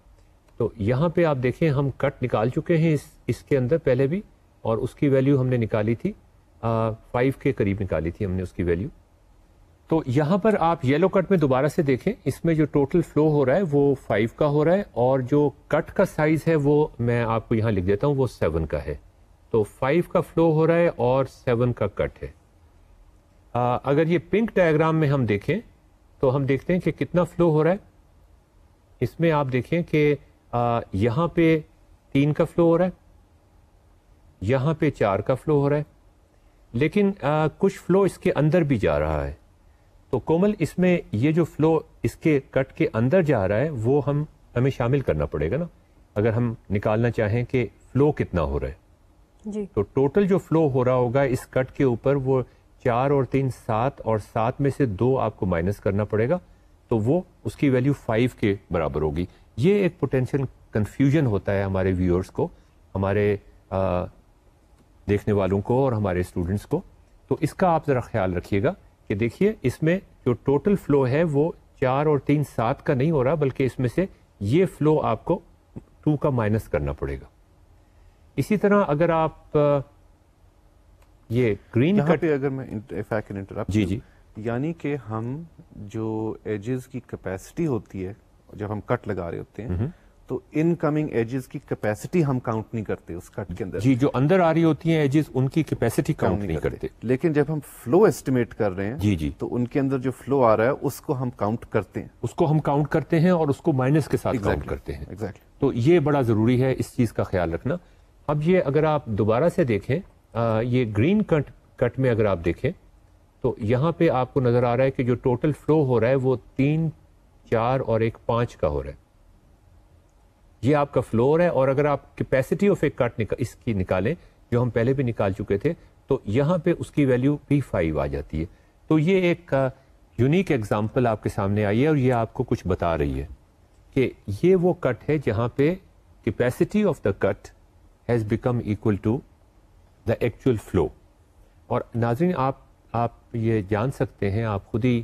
تو یہاں پہ آپ دیکھیں ہم کٹ نکال چکے ہیں اس کے اندر پہلے بھی اور اس کی ویلیو ہم نے نکالی تھی 5 کے قریب نکالی تھی ہم نے اس کی ویلیو. تو یہاں پر آپ یلو کٹ میں دوبارہ سے دیکھیں اس میں جو ٹوٹل فلو ہو رہا ہے وہ 5 کا ہو رہا ہے اور جو کٹ کا سائز ہے وہ میں آپ کو یہاں لکھ دیتا ہوں وہ 7 کا ہے. تو 5 کا فلو ہو رہا ہے اور 7 کا کٹ ہے. اگر یہ پنک ڈائیگرام میں ہم دیکھیں تو ہم دیکھتے ہیں کہ کتنا فلو ہو رہا ہے. اس میں آپ دیکھیں کہ یہاں پہ 3 کا فلو ہو رہا ہے، یہاں پہ 4 کا فلو ہو رہا ہے لیکن کچھ فلو اس کے اندر بھی جا رہا ہے. تو کومل اس میں یہ جو فلو اس کے کٹ کے اندر جا رہا ہے وہ ہمیں شامل کرنا پڑے گا نا اگر ہم نکالنا چاہیں کہ فلو کتنا ہو رہا ہے. جی تو ٹوٹل جو فلو ہو رہا ہوگا اس کٹ کے اوپر وہ 4 اور 3 7 اور 7 میں سے 2 آپ کو مائنس کرنا پڑے گا تو وہ اس کی ویلیو 5 کے برابر ہوگی. یہ ایک پوٹینشیل کنفیوژن ہوتا ہے ہمارے ویورز کو، ہمارے دیکھنے والوں کو اور ہمارے اسٹوڈنٹس کو. تو اس کا آپ ذرا خیال رکھیے گا کہ دیکھیے اس میں جو ٹوٹل فلو ہے وہ 4 اور 3 7 کا نہیں ہو رہا بلکہ اس میں سے یہ فلو آپ کو 2 کا مائنس کرنا پڑے گا. اسی طرح اگر آپ یہ گرین یہاں کٹ پہ اگر میں if I can interrupt G you، جی یعنی کہ ہم جو ایجز کی کیپیسٹی ہوتی ہے جب ہم کٹ لگا رہے ہوتے ہیں تو ان کمنگ ایجز کی کیپیسٹی ہم کاؤنٹ نہیں کرتے اس کٹ کے اندر. جی جو اندر آ رہی ہوتی ہیں ایجز ان کی کیپیسٹی کاؤنٹ نہیں کرتے. لیکن جب ہم فلو ایسٹیمیٹ کر رہے ہیں جی جی تو ان کے اندر جو فلو آ رہا ہے اس کو ہم کاؤنٹ کرتے ہیں. اس کو ہم کاؤنٹ کرتے ہیں اور اس کو مائنس کے ساتھ کاؤنٹ کرتے ہیں. ایگزیکٹلی. تو یہ بڑا ضروری ہے اس چیز کا خیال رکھنا. اب یہ اگر آپ دوبارہ سے دیکھیں یہ گرین کٹ میں اگر آپ دیکھیں تو یہاں پہ آپ کو نظر آ رہا ہے کہ جو ٹوٹل فلو ہو رہا ہے وہ 3 4 اور 1 5 کا ہو رہا ہے. یہ آپ کا فلو ہو رہا ہے. اور اگر آپ کیپیسٹی آف اے کٹ اس کی نکالیں جو ہم پہلے بھی نکال چکے تھے تو یہاں پہ اس کی ویلیو P5 آ جاتی ہے. تو یہ ایک یونیک ایگزامپل آپ کے سامنے آئی ہے اور یہ آپ کو کچھ بتا رہی ہے کہ یہ وہ کٹ ہے جہاں پہ capacity of the cut has become equal to the actual flow. اور ناظرین آپ یہ جان سکتے ہیں, آپ خود ہی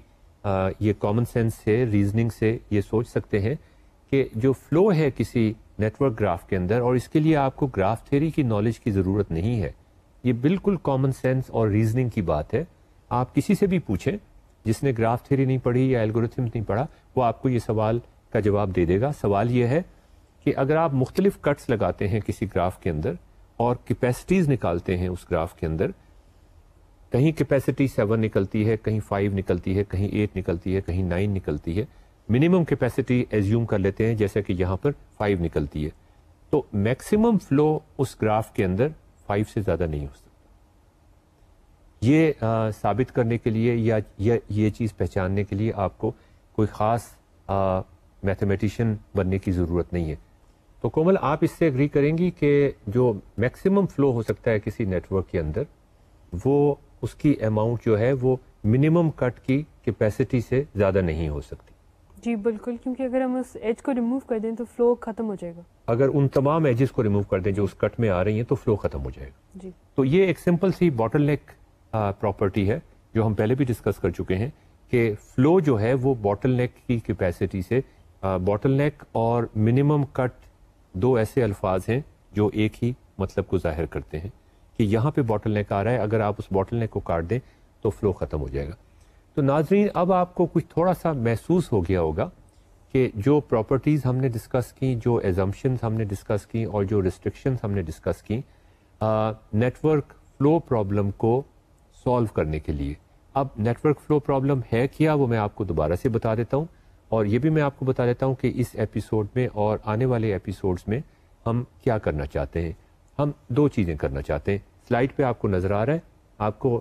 یہ کامن سینس سے, ریزننگ سے یہ سوچ سکتے ہیں کہ جو فلو ہے کسی نیٹ ورک گراف کے اندر, اور اس کے لیے آپ کو گراف تھیوری کی نالج کی ضرورت نہیں ہے, یہ بالکل کامن سینس اور ریزننگ کی بات ہے. آپ کسی سے بھی پوچھیں جس نے گراف تھیوری نہیں پڑھی یا الگورتھم نہیں پڑھا, وہ آپ کو یہ سوال کا جواب دے دے گا. سوال یہ ہے کہ اگر آپ مختلف کٹس لگاتے ہیں کسی گراف کے اندر اور کیپیسٹیز نکالتے ہیں اس گراف کے اندر, کہیں کیپیسٹی 7 نکلتی ہے, کہیں 5 نکلتی ہے, کہیں 8 نکلتی ہے, کہیں 9 نکلتی ہے, منیمم کیپیسٹی ایزیوم کر لیتے ہیں جیسے کہ یہاں پر 5 نکلتی ہے, تو میکسیمم فلو اس گراف کے اندر 5 سے زیادہ نہیں ہو سکتا. یہ ثابت کرنے کے لیے یا یہ چیز پہچاننے کے لیے آپ کو کوئی خاص میتھمیٹیشین بننے کی ضرورت نہیں ہے. تو کومل, آپ اس سے اگری کریں گی کہ جو میکسیمم فلو ہو سکتا ہے کسی نیٹ ورک کے اندر وہ اس کی اماؤنٹ جو ہے وہ منیمم کٹ کی کیپیسٹی سے زیادہ نہیں ہو سکتی. جی بالکل, کیونکہ اگر ہم اس ایج کو ریموو کر دیں تو فلو ختم ہو جائے گا. اگر ان تمام ایجز کو ریموو کر دیں جو اس کٹ میں آ رہی ہیں تو فلو ختم ہو جائے گا. جی, تو یہ ایک سمپل سی باٹل نیک پراپرٹی ہے جو ہم پہلے بھی ڈسکس کر چکے ہیں کہ فلو جو ہے وہ باٹل نیک کی کیپیسٹی سے, باٹل نیک اور منیمم کٹ دو ایسے الفاظ ہیں جو ایک ہی مطلب کو ظاہر کرتے ہیں کہ یہاں پہ باٹل نیک آ رہا ہے, اگر آپ اس باٹل نیک کو کاٹ دیں تو فلو ختم ہو جائے گا. تو ناظرین, اب آپ کو کچھ تھوڑا سا محسوس ہو گیا ہوگا کہ جو پراپرٹیز ہم نے ڈسکس کی, جو ایزمپشنز ہم نے ڈسکس کی اور جو ریسٹرکشنز ہم نے ڈسکس کی نیٹ ورک فلو پرابلم کو سالو کرنے کے لیے. اب نیٹ ورک فلو پرابلم ہے کیا, وہ میں آپ کو دوبارہ سے بتا دیتا ہوں, اور یہ بھی میں آپ کو بتا دیتا ہوں کہ اس ایپیسوڈ میں اور آنے والے ایپیسوڈز میں ہم کیا کرنا چاہتے ہیں. ہم 2 چیزیں کرنا چاہتے ہیں. سلائڈ پہ آپ کو نظر آ رہا ہے, آپ کو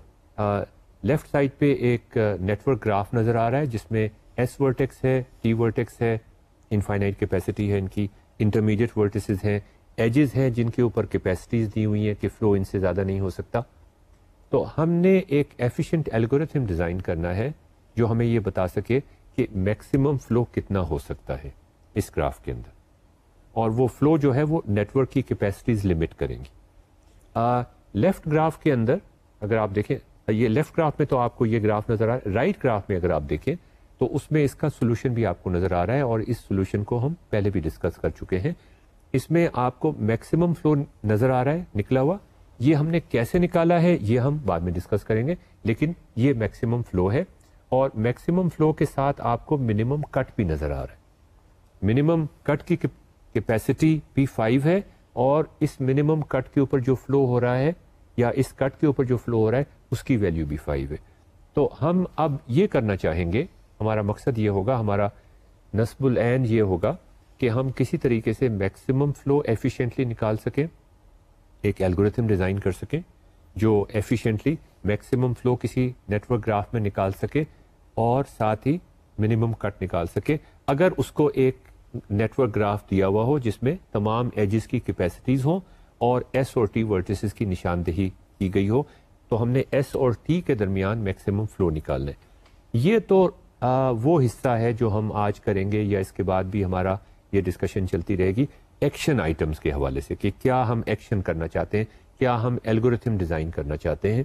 لیفٹ سائڈ پہ ایک نیٹ ورک گراف نظر آ رہا ہے جس میں ایس ورٹیکس ہے, ٹی ورٹیکس ہے, انفائنائٹ کیپیسٹی ہے ان کی, انٹرمیڈیٹ ورٹیسز ہیں, ایجز ہیں جن کے اوپر کیپیسٹیز دی ہوئی ہیں کہ فلو ان سے زیادہ نہیں ہو سکتا. تو ہم نے ایک ایفیشینٹ الگورتھم ڈیزائن کرنا ہے جو ہمیں یہ بتا سکے کہ میکسیمم فلو کتنا ہو سکتا ہے اس گراف کے اندر, اور وہ فلو جو ہے وہ نیٹ ورک کی کیپیسٹیز لمٹ کریں گی. لیفٹ گراف کے اندر اگر آپ دیکھیں, یہ لیفٹ گراف میں تو آپ کو یہ گراف نظر آ رہا ہے, رائٹ گراف میں اگر آپ دیکھیں تو اس میں اس کا سولوشن بھی آپ کو نظر آ رہا ہے, اور اس سولوشن کو ہم پہلے بھی ڈسکس کر چکے ہیں. اس میں آپ کو میکسیمم فلو نظر آ رہا ہے نکلا ہوا. یہ ہم نے کیسے نکالا ہے یہ ہم بعد میں ڈسکس کریں گے, لیکن یہ میکسیمم فلو ہے, اور میکسیمم فلو کے ساتھ آپ کو منیمم کٹ بھی نظر آ رہا ہے. منیمم کٹ کی کیپیسٹی P5 ہے, اور اس منیمم کٹ کے اوپر جو فلو ہو رہا ہے یا اس کٹ کے اوپر جو فلو ہو رہا ہے اس کی ویلیو بھی 5 ہے. تو ہم اب یہ کرنا چاہیں گے, ہمارا مقصد یہ ہوگا, ہمارا نصب العین یہ ہوگا کہ ہم کسی طریقے سے میکسیمم فلو ایفیشینٹلی نکال سکیں, ایک الگورتھم ڈیزائن کر سکیں جو ایفیشینٹلی میکسیمم فلو کسی نیٹ ورک گراف میں نکال سکے اور ساتھ ہی منیمم کٹ نکال سکے. اگر اس کو ایک نیٹ ورک گراف دیا ہوا ہو جس میں تمام ایجز کی کیپیسٹیز ہوں اور ایس اور ٹی ورٹیسز کی نشاندہی کی گئی ہو, تو ہم نے ایس اور ٹی کے درمیان میکسیمم فلو نکالنا ہے. یہ تو وہ حصہ ہے جو ہم آج کریں گے, یا اس کے بعد بھی ہمارا یہ ڈسکشن چلتی رہے گی ایکشن آئٹمس کے حوالے سے کہ کیا ہم ایکشن کرنا چاہتے ہیں, کیا ہم الگورتھم ڈیزائن کرنا چاہتے ہیں.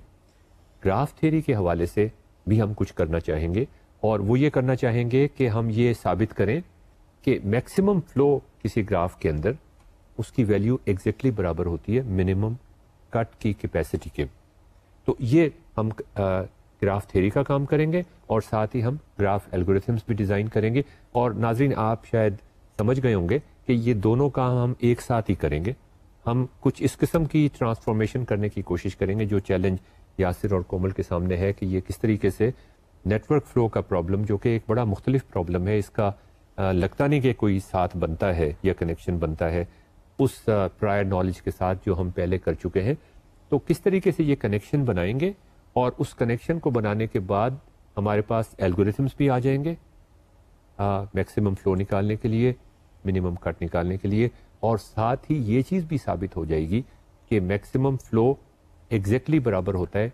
گراف تھیوری کے حوالے سے بھی ہم کچھ کرنا چاہیں گے, اور وہ یہ کرنا چاہیں گے کہ ہم یہ ثابت کریں کہ میکسیمم فلو کسی گراف کے اندر اس کی ویلیو ایگزیکٹلی برابر ہوتی ہے منیمم کٹ کی کیپیسٹی کے. تو یہ ہم گراف تھیوری کا کام کریں گے, اور ساتھ ہی ہم گراف الگورتھمس بھی ڈیزائن کریں گے. اور ناظرین, آپ شاید سمجھ گئے ہوں گے کہ یہ دونوں کام ہم ایک ساتھ ہی کریں گے. ہم کچھ اس قسم کی ٹرانسفارمیشن کرنے کی کوشش کریں گے جو چیلنج یاسر اور کومل کے سامنے ہے کہ یہ کس طریقے سے نیٹ ورک فلو کا پرابلم, جو کہ ایک بڑا مختلف پرابلم ہے, اس کا لگتا نہیں کہ کوئی ساتھ بنتا ہے یا کنیکشن بنتا ہے اس پرائر نالج کے ساتھ جو ہم پہلے کر چکے ہیں. تو کس طریقے سے یہ کنیکشن بنائیں گے اور اس کنیکشن کو بنانے کے بعد ہمارے پاس الگوریتھمس بھی آ جائیں گے میکسیمم فلو نکالنے کے لیے، منیمم کٹ نکالنے کے لیے، اور ساتھ ہی یہ چیز بھی ثابت ہو جائے گی کہ میکسیمم فلو ایگزیکٹلی برابر ہوتا ہے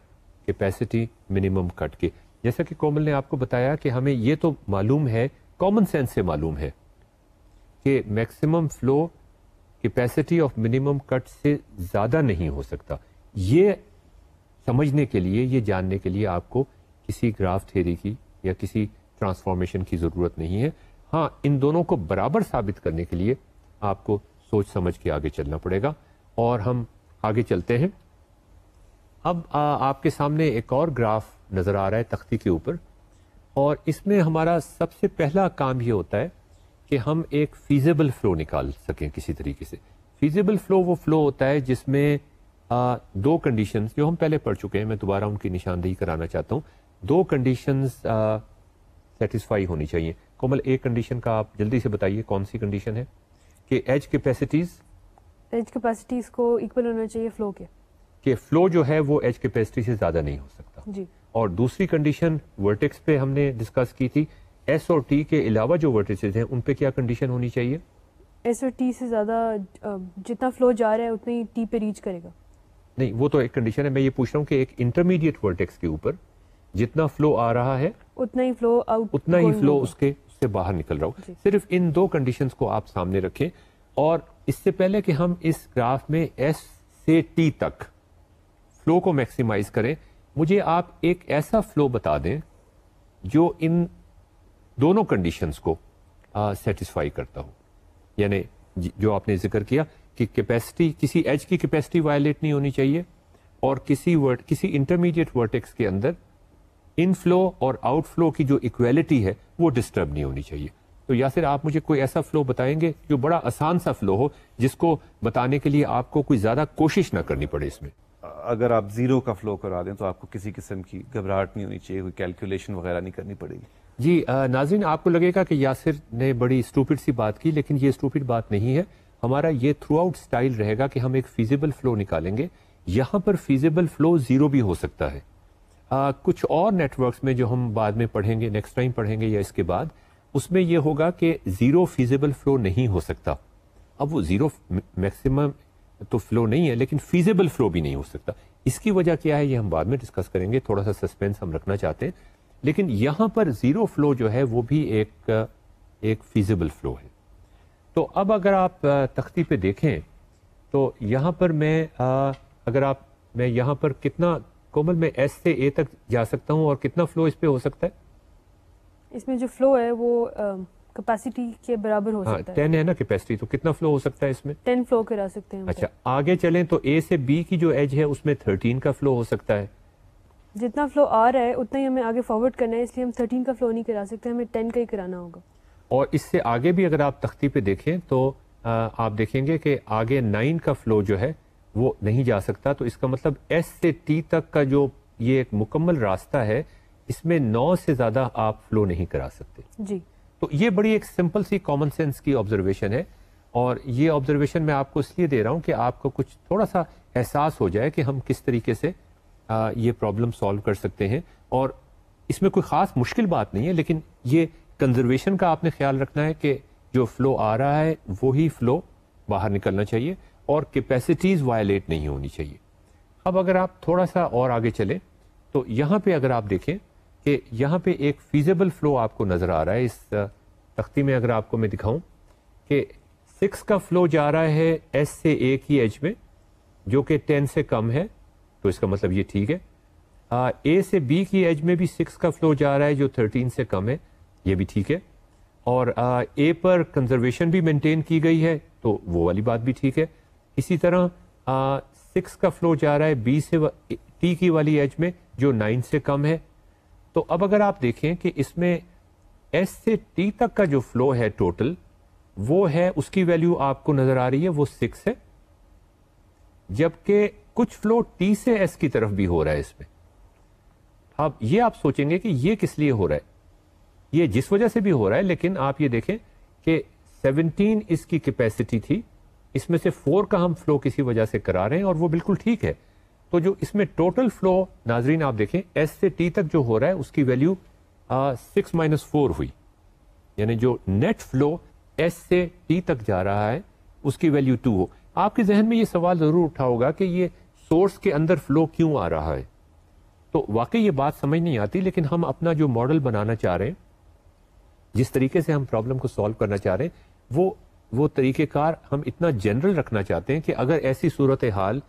کیپیسٹی منیمم کٹ کے. جیسا کہ کومل نے آپ کو بتایا کہ ہمیں یہ تو معلوم ہے، کامن سینس سے معلوم ہے کہ maximum flow capacity of minimum cut سے زیادہ نہیں ہو سکتا. یہ سمجھنے کے لیے، یہ جاننے کے لیے آپ کو کسی گراف تھیوری کی یا کسی ٹرانسفارمیشن کی ضرورت نہیں ہے. ہاں، ان دونوں کو برابر ثابت کرنے کے لیے آپ کو سوچ سمجھ کے آگے چلنا پڑے گا. اور ہم آگے چلتے ہیں. اب آپ کے سامنے ایک اور گراف نظر آ رہا ہے تختی کے اوپر، اور اس میں ہمارا سب سے پہلا کام یہ ہوتا ہے کہ ہم ایک فیزیبل فلو نکال سکیں کسی طریقے سے. فیزیبل فلو وہ فلو ہوتا ہے جس میں دو کنڈیشنز جو ہم پہلے پڑھ چکے ہیں، میں دوبارہ ان کی نشاندہی کرانا چاہتا ہوں. دو کنڈیشنز سیٹسفائی ہونی چاہیے. کومل، ایک کنڈیشن کا آپ جلدی سے بتائیے کون سی کنڈیشن ہے؟ کہ ایج کیپیسٹیز کو ایکول ہونا چاہیے فلو کے، کہ فلو جو ہے وہ ایج کیپیسٹی سے زیادہ نہیں ہو سکتا. جی. اور دوسری کنڈیشن ورٹیکس پہ ہم نے ڈسکس کی تھی، ایس اور ٹی کے علاوہ جو ورٹیسز ہیں ان پہ کیا کنڈیشن ہونی چاہیے؟ ایس اور ٹی سے زیادہ جتنا فلو جا رہا ہے اتنا ہی ٹی پہ ریچ کرے گا. نہیں، وہ تو ایک کنڈیشن ہے. میں یہ پوچھ رہا ہوں کہ ایک انٹرمیڈیٹ ورٹیکس کے اوپر جتنا فلو آ رہا ہے اتنا ہی فلو آؤٹ، اتنا ہی فلو اس سے باہر نکل رہا ہو. جی. صرف ان دو کنڈیشنز کو آپ سامنے رکھیں. اور اس سے پہلے کہ ہم اس گراف میں ایس سے ٹی تک فلو کو میکسیمائز کریں، مجھے آپ ایک ایسا فلو بتا دیں جو ان دونوں کنڈیشنز کو سیٹسفائی کرتا ہو. یعنی جو آپ نے ذکر کیا کہ کیپیسٹی، کسی ایج کی کیپیسٹی وائلیٹ نہیں ہونی چاہیے، اور کسی انٹرمیڈیٹ ورٹیکس کے اندر ان فلو اور آؤٹ فلو کی جو ایکویلٹی ہے وہ ڈسٹرب نہیں ہونی چاہیے. تو یاسر، آپ مجھے کوئی ایسا فلو بتائیں گے جو بڑا آسان سا فلو ہو، جس کو بتانے کے لیے آپ کو کوئی زیادہ کوشش نہ کرنی پڑے اس میں؟ اگر آپ زیرو کا فلو کرا دیں تو آپ کو کسی قسم کی گھبراہٹ نہیں ہونی چاہیے، کوئی کیلکولیشن وغیرہ نہیں کرنی پڑے گی. جی ناظرین، آپ کو لگے گا کہ یاسر نے بڑی اسٹوپڈ سی بات کی، لیکن یہ اسٹوپڈ بات نہیں ہے. ہمارا یہ تھرو آؤٹ اسٹائل رہے گا کہ ہم ایک فیزیبل فلو نکالیں گے. یہاں پر فیزیبل فلو زیرو بھی ہو سکتا ہے. کچھ اور نیٹ ورکس میں جو ہم بعد میں پڑھیں گے، نیکسٹ ٹائم پڑھیں گے یا اس کے بعد، اس میں یہ ہوگا کہ زیرو فیزیبل فلو نہیں ہو سکتا. اب وہ زیرو میکسیمم تو فلو نہیں ہے، لیکن فیزیبل فلو بھی نہیں ہو سکتا. اس کی وجہ کیا ہے یہ ہم بعد میں ڈسکس کریں گے. تھوڑا سا سسپینس ہم رکھنا چاہتے ہیں. لیکن یہاں پر زیرو فلو جو ہے وہ بھی ایک فیزیبل فلو ہے. تو اب اگر آپ تختی پہ دیکھیں تو یہاں پر میں یہاں پر کتنا، کومل، میں ایس سے اے تک جا سکتا ہوں، اور کتنا فلو اس پہ ہو سکتا ہے؟ اس میں جو فلو ہے وہ کیپیسٹی کے برابر ہو سکتا ہے. 10 ہے نا کیپیسٹی، تو کتنا فلو ہو سکتا ہے اس میں؟ 10 فلو کرا سکتے ہیں. اچھا، آگے چلیں تو اے سے بی کی جو ایج ہے اس میں 13 کا فلو ہو سکتا ہے. جتنا فلو آ رہا ہے اتنا ہی ہمیں آگے فارورڈ کرنا ہے، اس لیے ہم 13 کا فلو نہیں کرا سکتے، ہمیں 10 کا ہی کرانا ہوگا. اور اس سے آگے بھی اگر آپ تختی پہ دیکھیں تو آپ دیکھیں گے کہ آگے 9 کا فلو جو ہے وہ نہیں جا سکتا. تو اس کا مطلب ایس سے ٹی تک کا جو یہ ایک مکمل راستہ ہے، اس میں 9 سے زیادہ آپ فلو نہیں کرا سکتے. جی. تو یہ بڑی ایک سمپل سی کامن سینس کی آبزرویشن ہے، اور یہ آبزرویشن میں آپ کو اس لیے دے رہا ہوں کہ آپ کو کچھ تھوڑا سا احساس ہو جائے کہ ہم کس طریقے سے یہ پرابلم سالو کر سکتے ہیں. اور اس میں کوئی خاص مشکل بات نہیں ہے، لیکن یہ کنزرویشن کا آپ نے خیال رکھنا ہے کہ جو فلو آ رہا ہے وہی فلو باہر نکلنا چاہیے، اور کیپیسٹیز وائلیٹ نہیں ہونی چاہیے. اب اگر آپ تھوڑا سا اور آگے چلیں تو یہاں پہ اگر آپ دیکھیں کہ یہاں پہ ایک فیزیبل فلو آپ کو نظر آ رہا ہے. اس تختی میں اگر آپ کو میں دکھاؤں کہ 6 کا فلو جا رہا ہے ایس سے اے کی ایج میں، جو کہ 10 سے کم ہے، تو اس کا مطلب یہ ٹھیک ہے. اے سے بی کی ایج میں بھی 6 کا فلو جا رہا ہے جو 13 سے کم ہے، یہ بھی ٹھیک ہے. اور اے پر کنزرویشن بھی مینٹین کی گئی ہے، تو وہ والی بات بھی ٹھیک ہے. اسی طرح 6 کا فلو جا رہا ہے بی سے ٹی کی والی ایج میں جو 9 سے کم ہے. تو اب اگر آپ دیکھیں کہ اس میں ایس سے ٹی تک کا جو فلو ہے ٹوٹل، وہ ہے، اس کی ویلیو آپ کو نظر آ رہی ہے، وہ 6 ہے، جبکہ کچھ فلو ٹی سے ایس کی طرف بھی ہو رہا ہے اس میں. اب یہ آپ سوچیں گے کہ یہ کس لیے ہو رہا ہے، یہ جس وجہ سے بھی ہو رہا ہے، لیکن آپ یہ دیکھیں کہ 17 اس کی کیپیسٹی تھی، اس میں سے 4 کا ہم فلو کسی وجہ سے کرا رہے ہیں، اور وہ بالکل ٹھیک ہے. تو جو اس میں ٹوٹل فلو ناظرین آپ دیکھیں ایس سے ٹی تک جو ہو رہا ہے اس کی ویلیو 6-4 ہوئی, یعنی جو نیٹ فلو ایس سے ٹی تک جا رہا ہے اس کی ویلیو 2 ہو. آپ کے ذہن میں یہ سوال ضرور اٹھا ہوگا کہ یہ سورس کے اندر فلو کیوں آ رہا ہے. تو واقعی یہ بات سمجھ نہیں آتی, لیکن ہم اپنا جو ماڈل بنانا چاہ رہے ہیں, جس طریقے سے ہم پرابلم کو سالو کرنا چاہ رہے ہیں, وہ طریقہ کار ہم اتنا جنرل رکھنا چاہتے ہیں کہ اگر ایسی صورتحال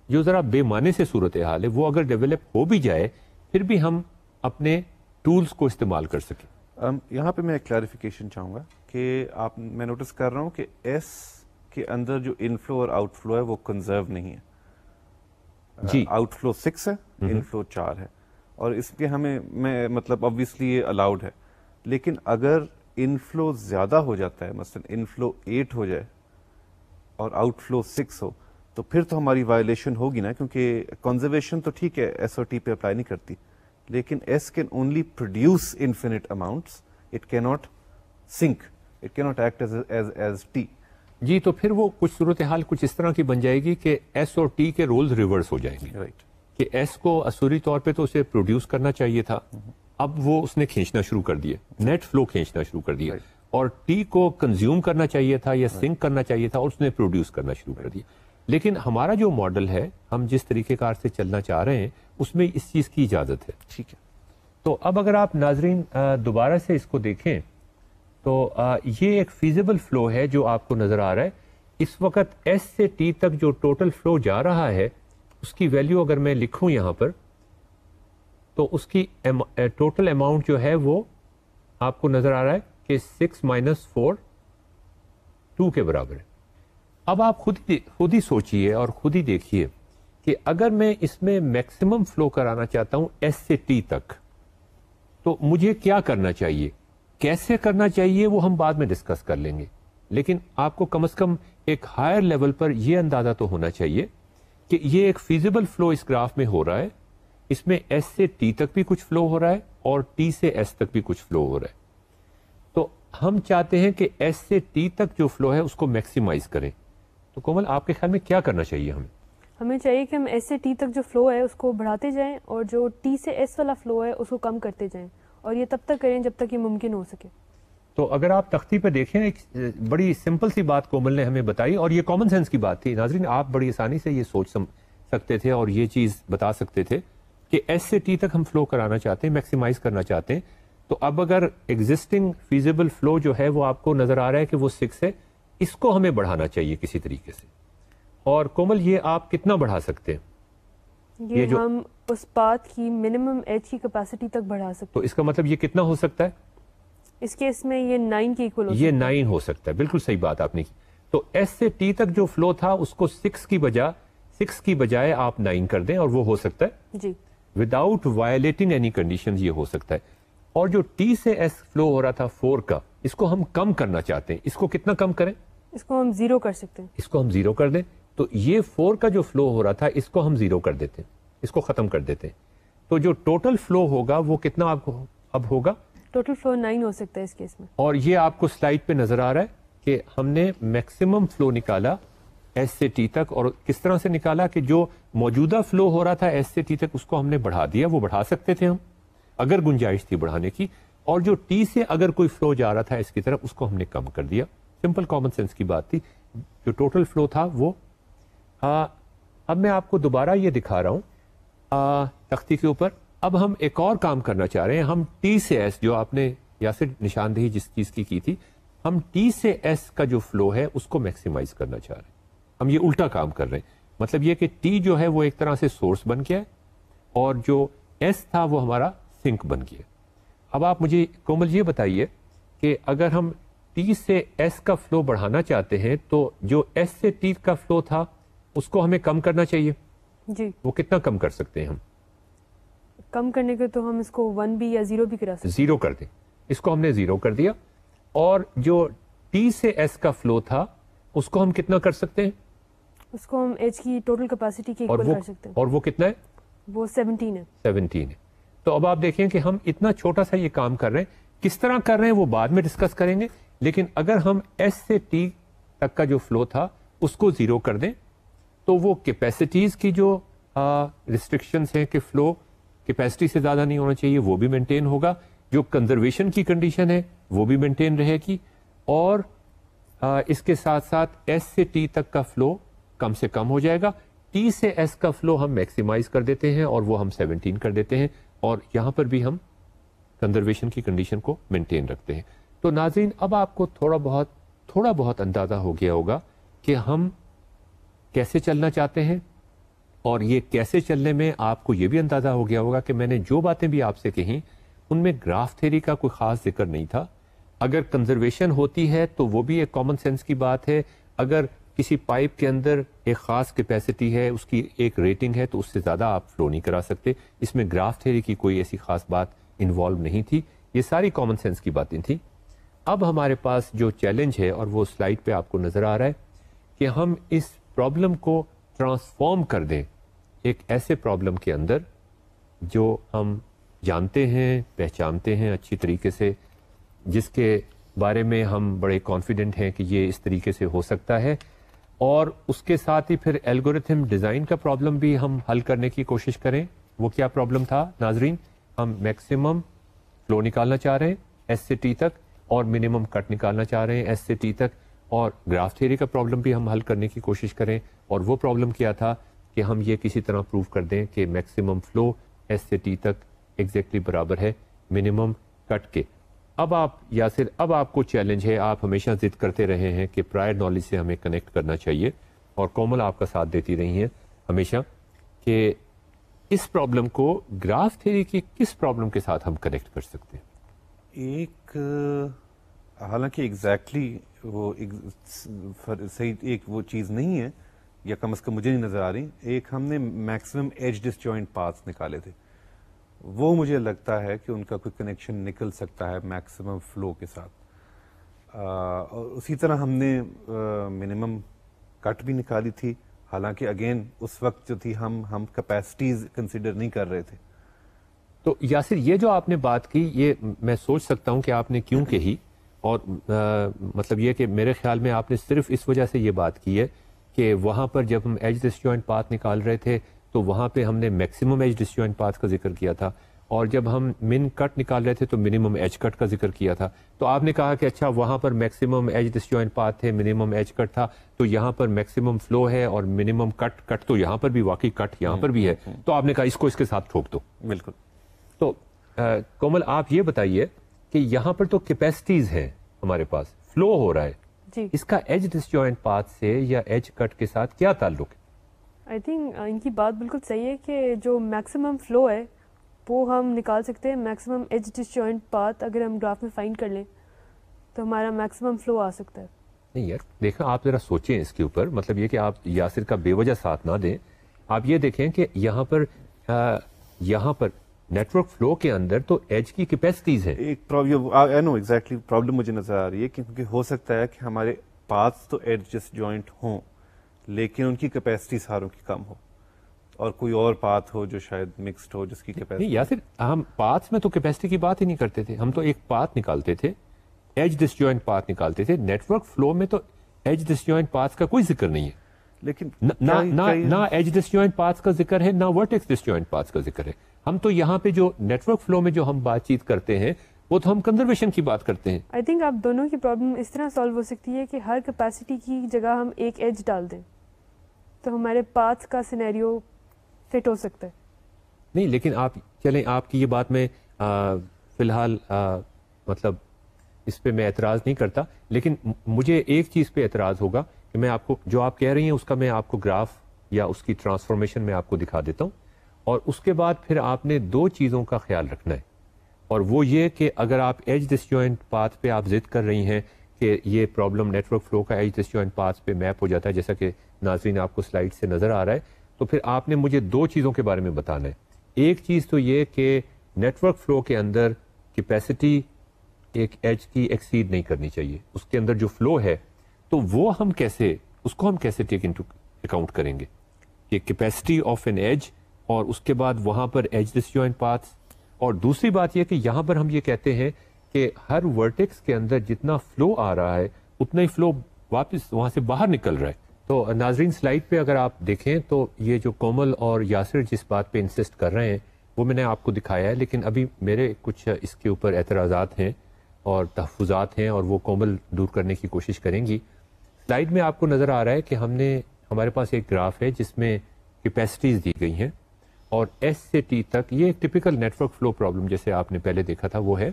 جو ذرا بے معنی سے صورتحال ہے وہ اگر ڈیولپ ہو بھی جائے پھر بھی ہم اپنے ٹولز کو استعمال کر سکیں. یہاں پہ میں ایک کلیریفیکیشن چاہوں گا کہ میں نوٹس کر رہا ہوں کہ ایس کے اندر جو انفلو اور آؤٹ فلو ہے وہ کنزرو نہیں ہے. جی, آؤٹ فلو 6 ہے, انفلو 4 ہے, اور اس کے میں مطلب obviously یہ الاؤڈ ہے, لیکن اگر انفلو زیادہ ہو جاتا ہے, مثلا انفلو 8 ہو جائے اور آؤٹ فلو 6 ہو, تو پھر تو ہماری وائلیشن ہوگی نا, کیونکہ کنزرویشن تو ٹھیک ہے ایس او ٹی پہ اپلائی نہیں کرتی, لیکن S can only produce infinite amounts, it کی ناٹ سنک, اٹ کی ناٹ ایکٹ ایز ٹی. جی, تو پھر وہ کچھ صورتحال کچھ اس طرح کی بن جائے گی کہ ایس اور ٹی کے رولز ریورس ہو جائیں گے. رائٹ, کہ ایس کو اصولی طور پہ تو اسے پروڈیوس کرنا چاہیے تھا, اب وہ اس نے کھینچنا شروع کر دیا, نیٹ فلو کھینچنا شروع کر دیا, اور ٹی کو کنزیوم کرنا چاہیے تھا یا سنک کرنا چاہیے تھا اور اس نے پروڈیوس کرنا شروع کر دیا. لیکن ہمارا جو ماڈل ہے, ہم جس طریقہ کار سے چلنا چاہ رہے ہیں اس میں اس چیز کی اجازت ہے. ٹھیک ہے. تو اب اگر آپ ناظرین دوبارہ سے اس کو دیکھیں تو یہ ایک فیزیبل فلو ہے جو آپ کو نظر آ رہا ہے. اس وقت ایس سے ٹی تک جو ٹوٹل فلو جا رہا ہے اس کی ویلیو اگر میں لکھوں یہاں پر تو اس کی ٹوٹل اماؤنٹ جو ہے وہ آپ کو نظر آ رہا ہے کہ 6-4 2 کے برابر ہے. اب آپ خود ہی سوچئے اور خود ہی دیکھیے کہ اگر میں اس میں میکسیمم فلو کرانا چاہتا ہوں ایس سے ٹی تک تو مجھے کیا کرنا چاہیے, کیسے کرنا چاہیے وہ ہم بعد میں ڈسکس کر لیں گے, لیکن آپ کو کم از کم ایک ہائر لیول پر یہ اندازہ تو ہونا چاہیے کہ یہ ایک فیزیبل فلو اس گراف میں ہو رہا ہے, اس میں ایس سے ٹی تک بھی کچھ فلو ہو رہا ہے اور ٹی سے ایس تک بھی کچھ فلو ہو رہا ہے. تو ہم چاہتے ہیں کہ ایس سے ٹی تک جو فلو ہے اس کو میکسیمائز کریں. تو کومل آپ کے خیال میں کیا کرنا چاہیے ہمیں چاہیے کہ ہم ایس سے ٹی تک جو فلو ہے اس کو بڑھاتے جائیں اور جو ٹی سے ایس والا فلو ہے اس کو کم کرتے جائیں, اور یہ تب تک کریں جب تک یہ ممکن ہو سکے. تو اگر آپ تختی پہ دیکھیں ایک بڑی سمپل سی بات کومل نے ہمیں بتائی, اور یہ کامن سینس کی بات تھی. ناظرین آپ بڑی آسانی سے یہ سوچ سکتے تھے اور یہ چیز بتا سکتے تھے کہ ایس سے ٹی تک ہم فلو کرانا چاہتے ہیں, میکسیمائز کرنا چاہتے ہیں. تو اب اگر ایگزسٹنگ فیزیبل فلو جو ہے وہ آپ کو نظر آ رہا ہے کہ وہ 6 ہے, اس کو ہمیں بڑھانا چاہیے کسی طریقے سے. اور کومل یہ آپ کتنا بڑھا سکتے ہیں؟ یہ جو ہم اس پاتھ کی منیمم ایج کی کیپیسٹی تک بڑھا سکتے ہیں. تو اس کا مطلب یہ کتنا ہو سکتا ہے؟ اس کیس میں یہ 9 کے ایکول ہو سکتا ہے. یہ 9 ہو سکتا ہے, بالکل صحیح بات آپ نے کی. تو ایس سے ٹی تک جو فلو تھا اس کو 6 کی بجائے آپ 9 کر دیں اور وہ ہو سکتا ہے جی وداؤٹ وائلیٹنگ اینی کنڈیشن, یہ ہو سکتا ہے. اور جو ٹی سے ایس فلو ہو رہا تھا 4 کا, اس کو ہم کم کرنا چاہتے ہیں, اس کو کتنا کم کریں؟ اس کو ہم 0 کر سکتے ہیں. اس کو ہم 0 کر دیں. تو یہ 4 کا جو فلو ہو رہا تھا اس کو ہم 0 کر دیتے ہیں, اس کو ختم کر دیتے ہیں. تو جو ٹوٹل فلو ہوگا وہ کتنا اب ہوگا؟ ٹوٹل فلو 9 ہو سکتا ہے اس کیس میں. اور یہ آپ کو سلائیڈ پہ نظر آ رہا ہے کہ ہم نے میکسیمم فلو نکالا ایس سے ٹی تک, اور کس طرح سے نکالا کہ جو موجودہ فلو ہو رہا تھا ایس سے ٹی تک اس کو ہم نے بڑھا دیا. وہ بڑھا سکتے تھے ہم اگر گنجائش تھی بڑھانے کی, اور جو ٹی سے اگر کوئی فلو جا رہا تھا اس کی طرف اس کو ہم نے کم کر دیا. سمپل کامن سینس کی بات تھی. جو ٹوٹل فلو تھا وہ اب میں آپ کو دوبارہ یہ دکھا رہا ہوں تختی کے اوپر. اب ہم ایک اور کام کرنا چاہ رہے ہیں. ہم ٹی سے ایس, جو آپ نے یاسر نشاندہی جس چیز کی تھی, ہم ٹی سے ایس کا جو فلو ہے اس کو میکسیمائز کرنا چاہ رہے ہیں. ہم یہ الٹا کام کر رہے ہیں. مطلب یہ کہ ٹی جو ہے وہ ایک طرح سے سورس بن گیا ہے اور جو ایس تھا وہ ہمارا سنک بن گیا. اب آپ مجھے کومل یہ بتائیے کہ اگر ہم ٹی سے ایس کا فلو بڑھانا چاہتے ہیں تو جو ایس سے ٹی کا فلو تھا اس کو ہمیں کم کرنا چاہیے. جی وہ کتنا کم کر سکتے ہیں ہم؟ کم کرنے کے تو ہم اس کو 1 بھی یا 0 بھی کرا سکتے ہیں. 0 کر دیں. اس کو ہم نے 0 کر دیا. اور جو ٹی سے ایس کا فلو تھا اس کو ہم کتنا کر سکتے ہیں؟ اس کو ہم ایچ کی ٹوٹل کیپیسٹی کے ایکول کر سکتے ہیں. اور وہ کتنا ہے؟ وہ 17 ہے. 17 ہے. تو اب آپ دیکھیں کہ ہم اتنا چھوٹا سا یہ کام کر رہے ہیں. کس طرح کر رہے ہیں وہ بعد میں ڈسکس کریں گے, لیکن اگر ہم ایس سے ٹی تک کا جو فلو تھا اس کو 0 کر دیں تو وہ کیپیسٹیز کی جو ریسٹرکشنز ہیں کہ فلو کیپیسٹی سے زیادہ نہیں ہونا چاہیے، وہ بھی مینٹین ہوگا. جو کنزرویشن کی کنڈیشن ہے وہ بھی مینٹین رہے گی، اور اس کے ساتھ ساتھ ایس سے ٹی تک کا فلو کم سے کم ہو جائے گا. ٹی سے ایس کا فلو ہم میکسیمائز کر دیتے ہیں اور وہ ہم 17 کر دیتے ہیں، اور یہاں پر بھی ہم کنزرویشن کی کنڈیشن کو مینٹین رکھتے ہیں. تو ناظرین اب آپ کو تھوڑا بہت اندازہ ہو گیا ہوگا کہ ہم کیسے چلنا چاہتے ہیں، اور یہ کیسے چلنے میں آپ کو یہ بھی اندازہ ہو گیا ہوگا کہ میں نے جو باتیں بھی آپ سے کہیں ان میں گراف تھیوری کا کوئی خاص ذکر نہیں تھا. اگر کنزرویشن ہوتی ہے تو وہ بھی ایک کامن سینس کی بات ہے. اگر کسی پائپ کے اندر ایک خاص کیپیسٹی ہے، اس کی ایک ریٹنگ ہے، تو اس سے زیادہ آپ فلو نہیں کرا سکتے. اس میں گراف تھیوری کی کوئی ایسی خاص بات انوالو نہیں تھی، یہ ساری کامن سینس کی باتیں تھیں. اب ہمارے پاس جو چیلنج ہے، اور وہ سلائڈ پہ آپ کو نظر آ رہا ہے، کہ ہم اس پرابلم کو ٹرانسفارم کر دیں ایک ایسے پرابلم کے اندر جو ہم جانتے ہیں، پہچانتے ہیں اچھی طریقے سے، جس کے بارے میں ہم بڑے کانفیڈنٹ ہیں کہ یہ اس طریقے سے ہو سکتا ہے. اور اس کے ساتھ ہی پھر الگورتھم ڈیزائن کا پرابلم بھی ہم حل کرنے کی کوشش کریں. وہ کیا پرابلم تھا ناظرین؟ ہم میکسیمم فلو نکالنا چاہ رہے ہیں ایس سے ٹی تک، اور منیمم کٹ نکالنا چاہ رہے ہیں ایس سے ٹی تک، اور گراف تھیوری کا پرابلم بھی ہم حل کرنے کی کوشش کریں. اور وہ پرابلم کیا تھا کہ ہم یہ کسی طرح پروف کر دیں کہ میکسیمم فلو ایس سے ٹی تک ایگزیکٹلی برابر ہے منیمم کٹ کے. اب آپ کو چیلنج ہے، آپ ہمیشہ ضد کرتے رہے ہیں کہ پرائر نالج سے ہمیں کنیکٹ کرنا چاہیے، اور کومل آپ کا ساتھ دیتی رہی ہیں ہمیشہ کہ اس پرابلم کو گراف تھیوری کی کس پرابلم کے ساتھ ہم کنیکٹ کر سکتے ہیں. ایک حالانکہ ایگزیکٹلی وہ صحیح ایک وہ چیز نہیں ہے، یا کم از کم مجھے نہیں نظر آ رہی. ایک ہم نے میکسیمم ایج ڈس جوائنٹ پاتھس نکالے تھے، وہ مجھے لگتا ہے کہ ان کا کوئی کنیکشن نکل سکتا ہے میکسیمم فلو کے ساتھ. اور اسی طرح ہم نے منیمم کٹ بھی نکالی تھی، حالانکہ اگین اس وقت جو تھی ہم کیپیسٹیز کنسیڈر نہیں کر رہے تھے. تو یاسر یہ جو آپ نے بات کی، یہ میں سوچ سکتا ہوں کہ آپ نے کیوں کہی، اور مطلب یہ کہ میرے خیال میں آپ نے صرف اس وجہ سے یہ بات کی ہے کہ وہاں پر جب ہم ایج ڈس جوائنٹ پاتھ نکال رہے تھے تو وہاں پہ ہم نے میکسیمم ایج ڈس جوائنٹ پاتھ کا ذکر کیا تھا، اور جب ہم من کٹ نکال رہے تھے تو منیمم ایج کٹ کا ذکر کیا تھا. تو آپ نے کہا کہ اچھا وہاں پر میکسیمم ایج ڈس جوائنٹ پاتھ تھے، منیمم ایج کٹ تھا، تو یہاں پر میکسیمم فلو ہے اور منیمم کٹ تو یہاں پر بھی واقعی کٹ یہاں پر بھی ہے، تو آپ نے کہا اس کو اس کے ساتھ ٹھوک دو. بالکل. تو کومل آپ یہ بتائیے کہ یہاں پر تو کیپیسٹیز ہیں ہمارے پاس، فلو ہو رہا ہے جی، اس کا ایج ڈس جوائنٹ پاتھ سے یا ایج کٹ کے ساتھ کیا تعلق ہے؟ آئی تھنک ان کی بات بالکل صحیح ہے کہ جو میکسیمم فلو ہے وہ ہم نکال سکتے ہیں. میکسیمم ایج ڈس جوائنٹ پاتھ اگر ہم گراف میں فائنڈ کر لیں تو ہمارا میکسیمم فلو آ سکتا ہے. نہیں یار دیکھیں، آپ ذرا سوچیں اس کے اوپر، مطلب یہ کہ آپ یاسر کا بے وجہ ساتھ نہ دیں. آپ یہ دیکھیں کہ یہاں پر نیٹ ورک فلو کے اندر تو ایج کی کیپیسٹیز ہیں. ایک پرابلم مجھے نظر آ رہی ہے، کیونکہ ہو سکتا ہے کہ ہمارے پاتھس تو ایج ڈس جوائنٹ ہوں لیکن ان کی کیپیسٹی ساروں کی کم ہو، اور کوئی اور پاتھ ہو جو شاید مکسڈ ہو جس کی کیپیسٹی. نہیں یاسر، ہم پاتھ میں تو کیپیسٹی کی بات ہی نہیں کرتے تھے، ہم تو ایک پاتھ نکالتے تھے، ایج ڈس جوائنٹ پاتھ نکالتے تھے. نیٹ ورک فلو میں تو ایج ڈس جوائنٹ پاتھ کا کوئی ذکر نہیں ہے، لیکن نہ ایج ڈس جوائنٹ پاتھ کا ذکر ہے، نہ ورٹیکس ڈس جوائنٹ پاتھ کا ذکر ہے. ہم تو یہاں پہ جو نیٹ ورک فلو میں جو ہم بات چیت کرتے ہیں وہ تو ہم کنزرویشن کی بات کرتے ہیں. آئی تھنک آپ دونوں کی پرابلم اس طرح سالو ہو سکتی ہے کہ ہر کیپیسٹی کی جگہ ہم ایک ایج ڈال دیں تو ہمارے پاتھ کا سینیریو فٹ ہو سکتا ہے. نہیں لیکن آپ چلیں، آپ کی یہ بات میں فی الحال مطلب اس پہ میں اعتراض نہیں کرتا، لیکن مجھے ایک چیز پہ اعتراض ہوگا کہ میں آپ کو جو آپ کہہ رہی ہیں اس کا میں آپ کو گراف یا اس کی ٹرانسفارمیشن میں آپ کو دکھا دیتا ہوں، اور اس کے بعد پھر آپ نے دو چیزوں کا خیال رکھنا ہے. اور وہ یہ کہ اگر آپ ایج ڈس جوائنٹ پاتھ پہ آپ ضد کر رہی ہیں کہ یہ پرابلم نیٹ ورک فلو کا ایج ڈس جوائنٹ پاتھ پہ میپ ہو جاتا ہے، جیسا کہ ناظرین آپ کو سلائڈ سے نظر آ رہا ہے، تو پھر آپ نے مجھے دو چیزوں کے بارے میں بتانا ہے. ایک چیز تو یہ کہ نیٹ ورک فلو کے اندر کیپیسٹی ایک ایج کی ایکسیڈ نہیں کرنی چاہیے. اس کے اندر جو فلو ہے تو وہ ہم کیسے ٹیک انٹو اکاؤنٹ کریں گے کہ کیپیسٹی آف این ایج، اور اس کے بعد وہاں پر ایج ڈس جوائنٹ پاتھ. اور دوسری بات یہ کہ یہاں پر ہم یہ کہتے ہیں کہ ہر ورٹیکس کے اندر جتنا فلو آ رہا ہے اتنا ہی فلو واپس وہاں سے باہر نکل رہا ہے. تو ناظرین سلائڈ پہ اگر آپ دیکھیں تو یہ جو کومل اور یاسر جس بات پہ انسسٹ کر رہے ہیں وہ میں نے آپ کو دکھایا ہے، لیکن ابھی میرے کچھ اس کے اوپر اعتراضات ہیں اور تحفظات ہیں اور وہ کومل دور کرنے کی کوشش کریں گی. سلائڈ میں آپ کو نظر آ رہا ہے کہ ہمارے پاس ایک گراف ہے جس میں کیپیسٹیز دی گئی ہیں اور ایس سے ٹی تک، یہ ایک typical network flow problem جیسے آپ نے پہلے دیکھا تھا وہ ہے.